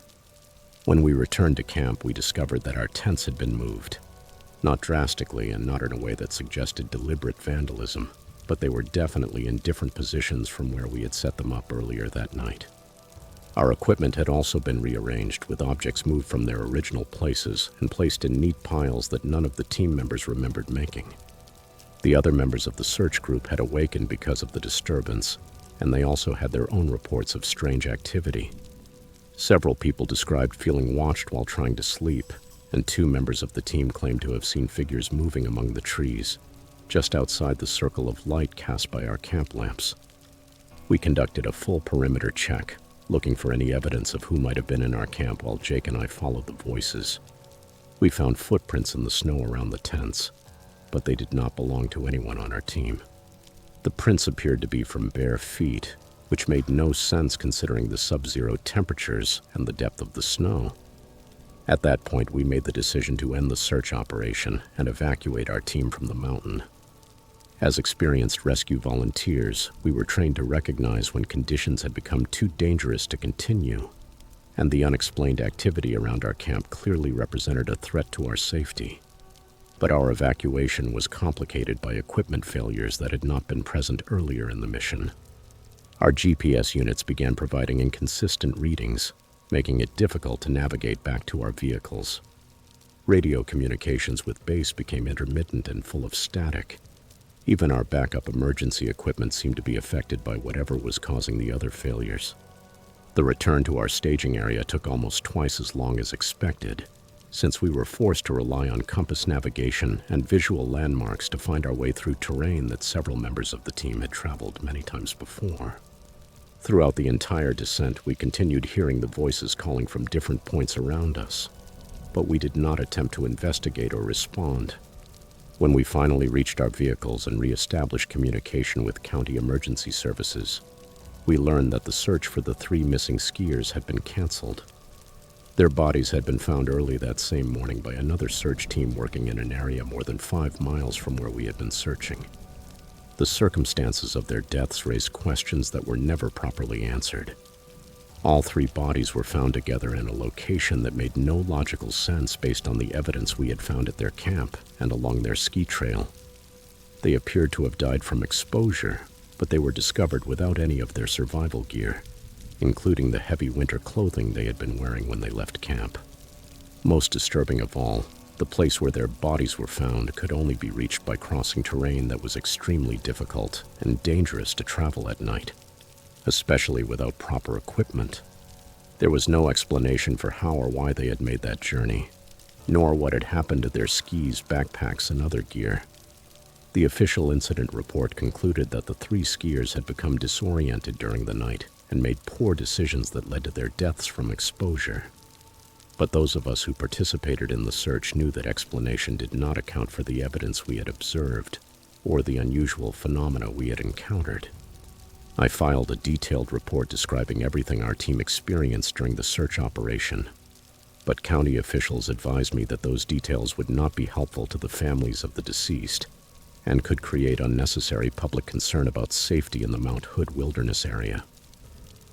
When we returned to camp, we discovered that our tents had been moved. Not drastically and not in a way that suggested deliberate vandalism, but they were definitely in different positions from where we had set them up earlier that night. Our equipment had also been rearranged, with objects moved from their original places and placed in neat piles that none of the team members remembered making. The other members of the search group had awakened because of the disturbance, and they also had their own reports of strange activity. Several people described feeling watched while trying to sleep, and 2 members of the team claimed to have seen figures moving among the trees, just outside the circle of light cast by our camp lamps. We conducted a full perimeter check, looking for any evidence of who might have been in our camp while Jake and I followed the voices. We found footprints in the snow around the tents, but they did not belong to anyone on our team. The prints appeared to be from bare feet, which made no sense considering the sub-zero temperatures and the depth of the snow. At that point, we made the decision to end the search operation and evacuate our team from the mountain. As experienced rescue volunteers, we were trained to recognize when conditions had become too dangerous to continue, and the unexplained activity around our camp clearly represented a threat to our safety. But our evacuation was complicated by equipment failures that had not been present earlier in the mission. Our GPS units began providing inconsistent readings, making it difficult to navigate back to our vehicles. Radio communications with base became intermittent and full of static. Even our backup emergency equipment seemed to be affected by whatever was causing the other failures. The return to our staging area took almost twice as long as expected, since we were forced to rely on compass navigation and visual landmarks to find our way through terrain that several members of the team had traveled many times before. Throughout the entire descent, we continued hearing the voices calling from different points around us, but we did not attempt to investigate or respond. When we finally reached our vehicles and re-established communication with county emergency services, we learned that the search for the 3 missing skiers had been canceled. Their bodies had been found early that same morning by another search team working in an area more than 5 miles from where we had been searching. The circumstances of their deaths raised questions that were never properly answered. All 3 bodies were found together in a location that made no logical sense based on the evidence we had found at their camp and along their ski trail. They appeared to have died from exposure, but they were discovered without any of their survival gear, including the heavy winter clothing they had been wearing when they left camp. Most disturbing of all, the place where their bodies were found could only be reached by crossing terrain that was extremely difficult and dangerous to travel at night, especially without proper equipment. There was no explanation for how or why they had made that journey, nor what had happened to their skis, backpacks, and other gear. The official incident report concluded that the 3 skiers had become disoriented during the night and made poor decisions that led to their deaths from exposure. But those of us who participated in the search knew that explanation did not account for the evidence we had observed or the unusual phenomena we had encountered. I filed a detailed report describing everything our team experienced during the search operation, but county officials advised me that those details would not be helpful to the families of the deceased and could create unnecessary public concern about safety in the Mount Hood wilderness area.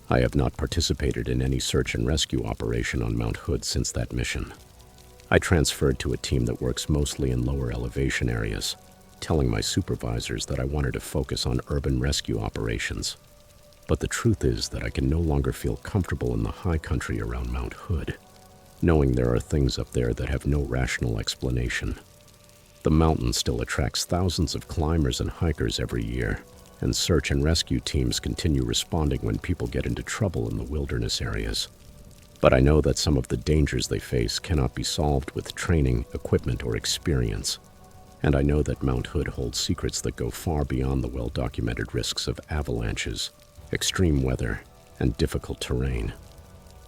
I have not participated in any search and rescue operation on Mount Hood since that mission. I transferred to a team that works mostly in lower elevation areas, telling my supervisors that I wanted to focus on urban rescue operations. But the truth is that I can no longer feel comfortable in the high country around Mount Hood, knowing there are things up there that have no rational explanation. The mountain still attracts thousands of climbers and hikers every year, and search and rescue teams continue responding when people get into trouble in the wilderness areas. But I know that some of the dangers they face cannot be solved with training, equipment, or experience. And I know that Mount Hood holds secrets that go far beyond the well-documented risks of avalanches, extreme weather, and difficult terrain.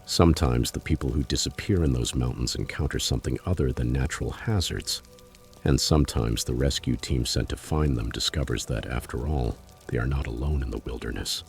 Sometimes the people who disappear in those mountains encounter something other than natural hazards, and sometimes the rescue team sent to find them discovers that, after all, they are not alone in the wilderness.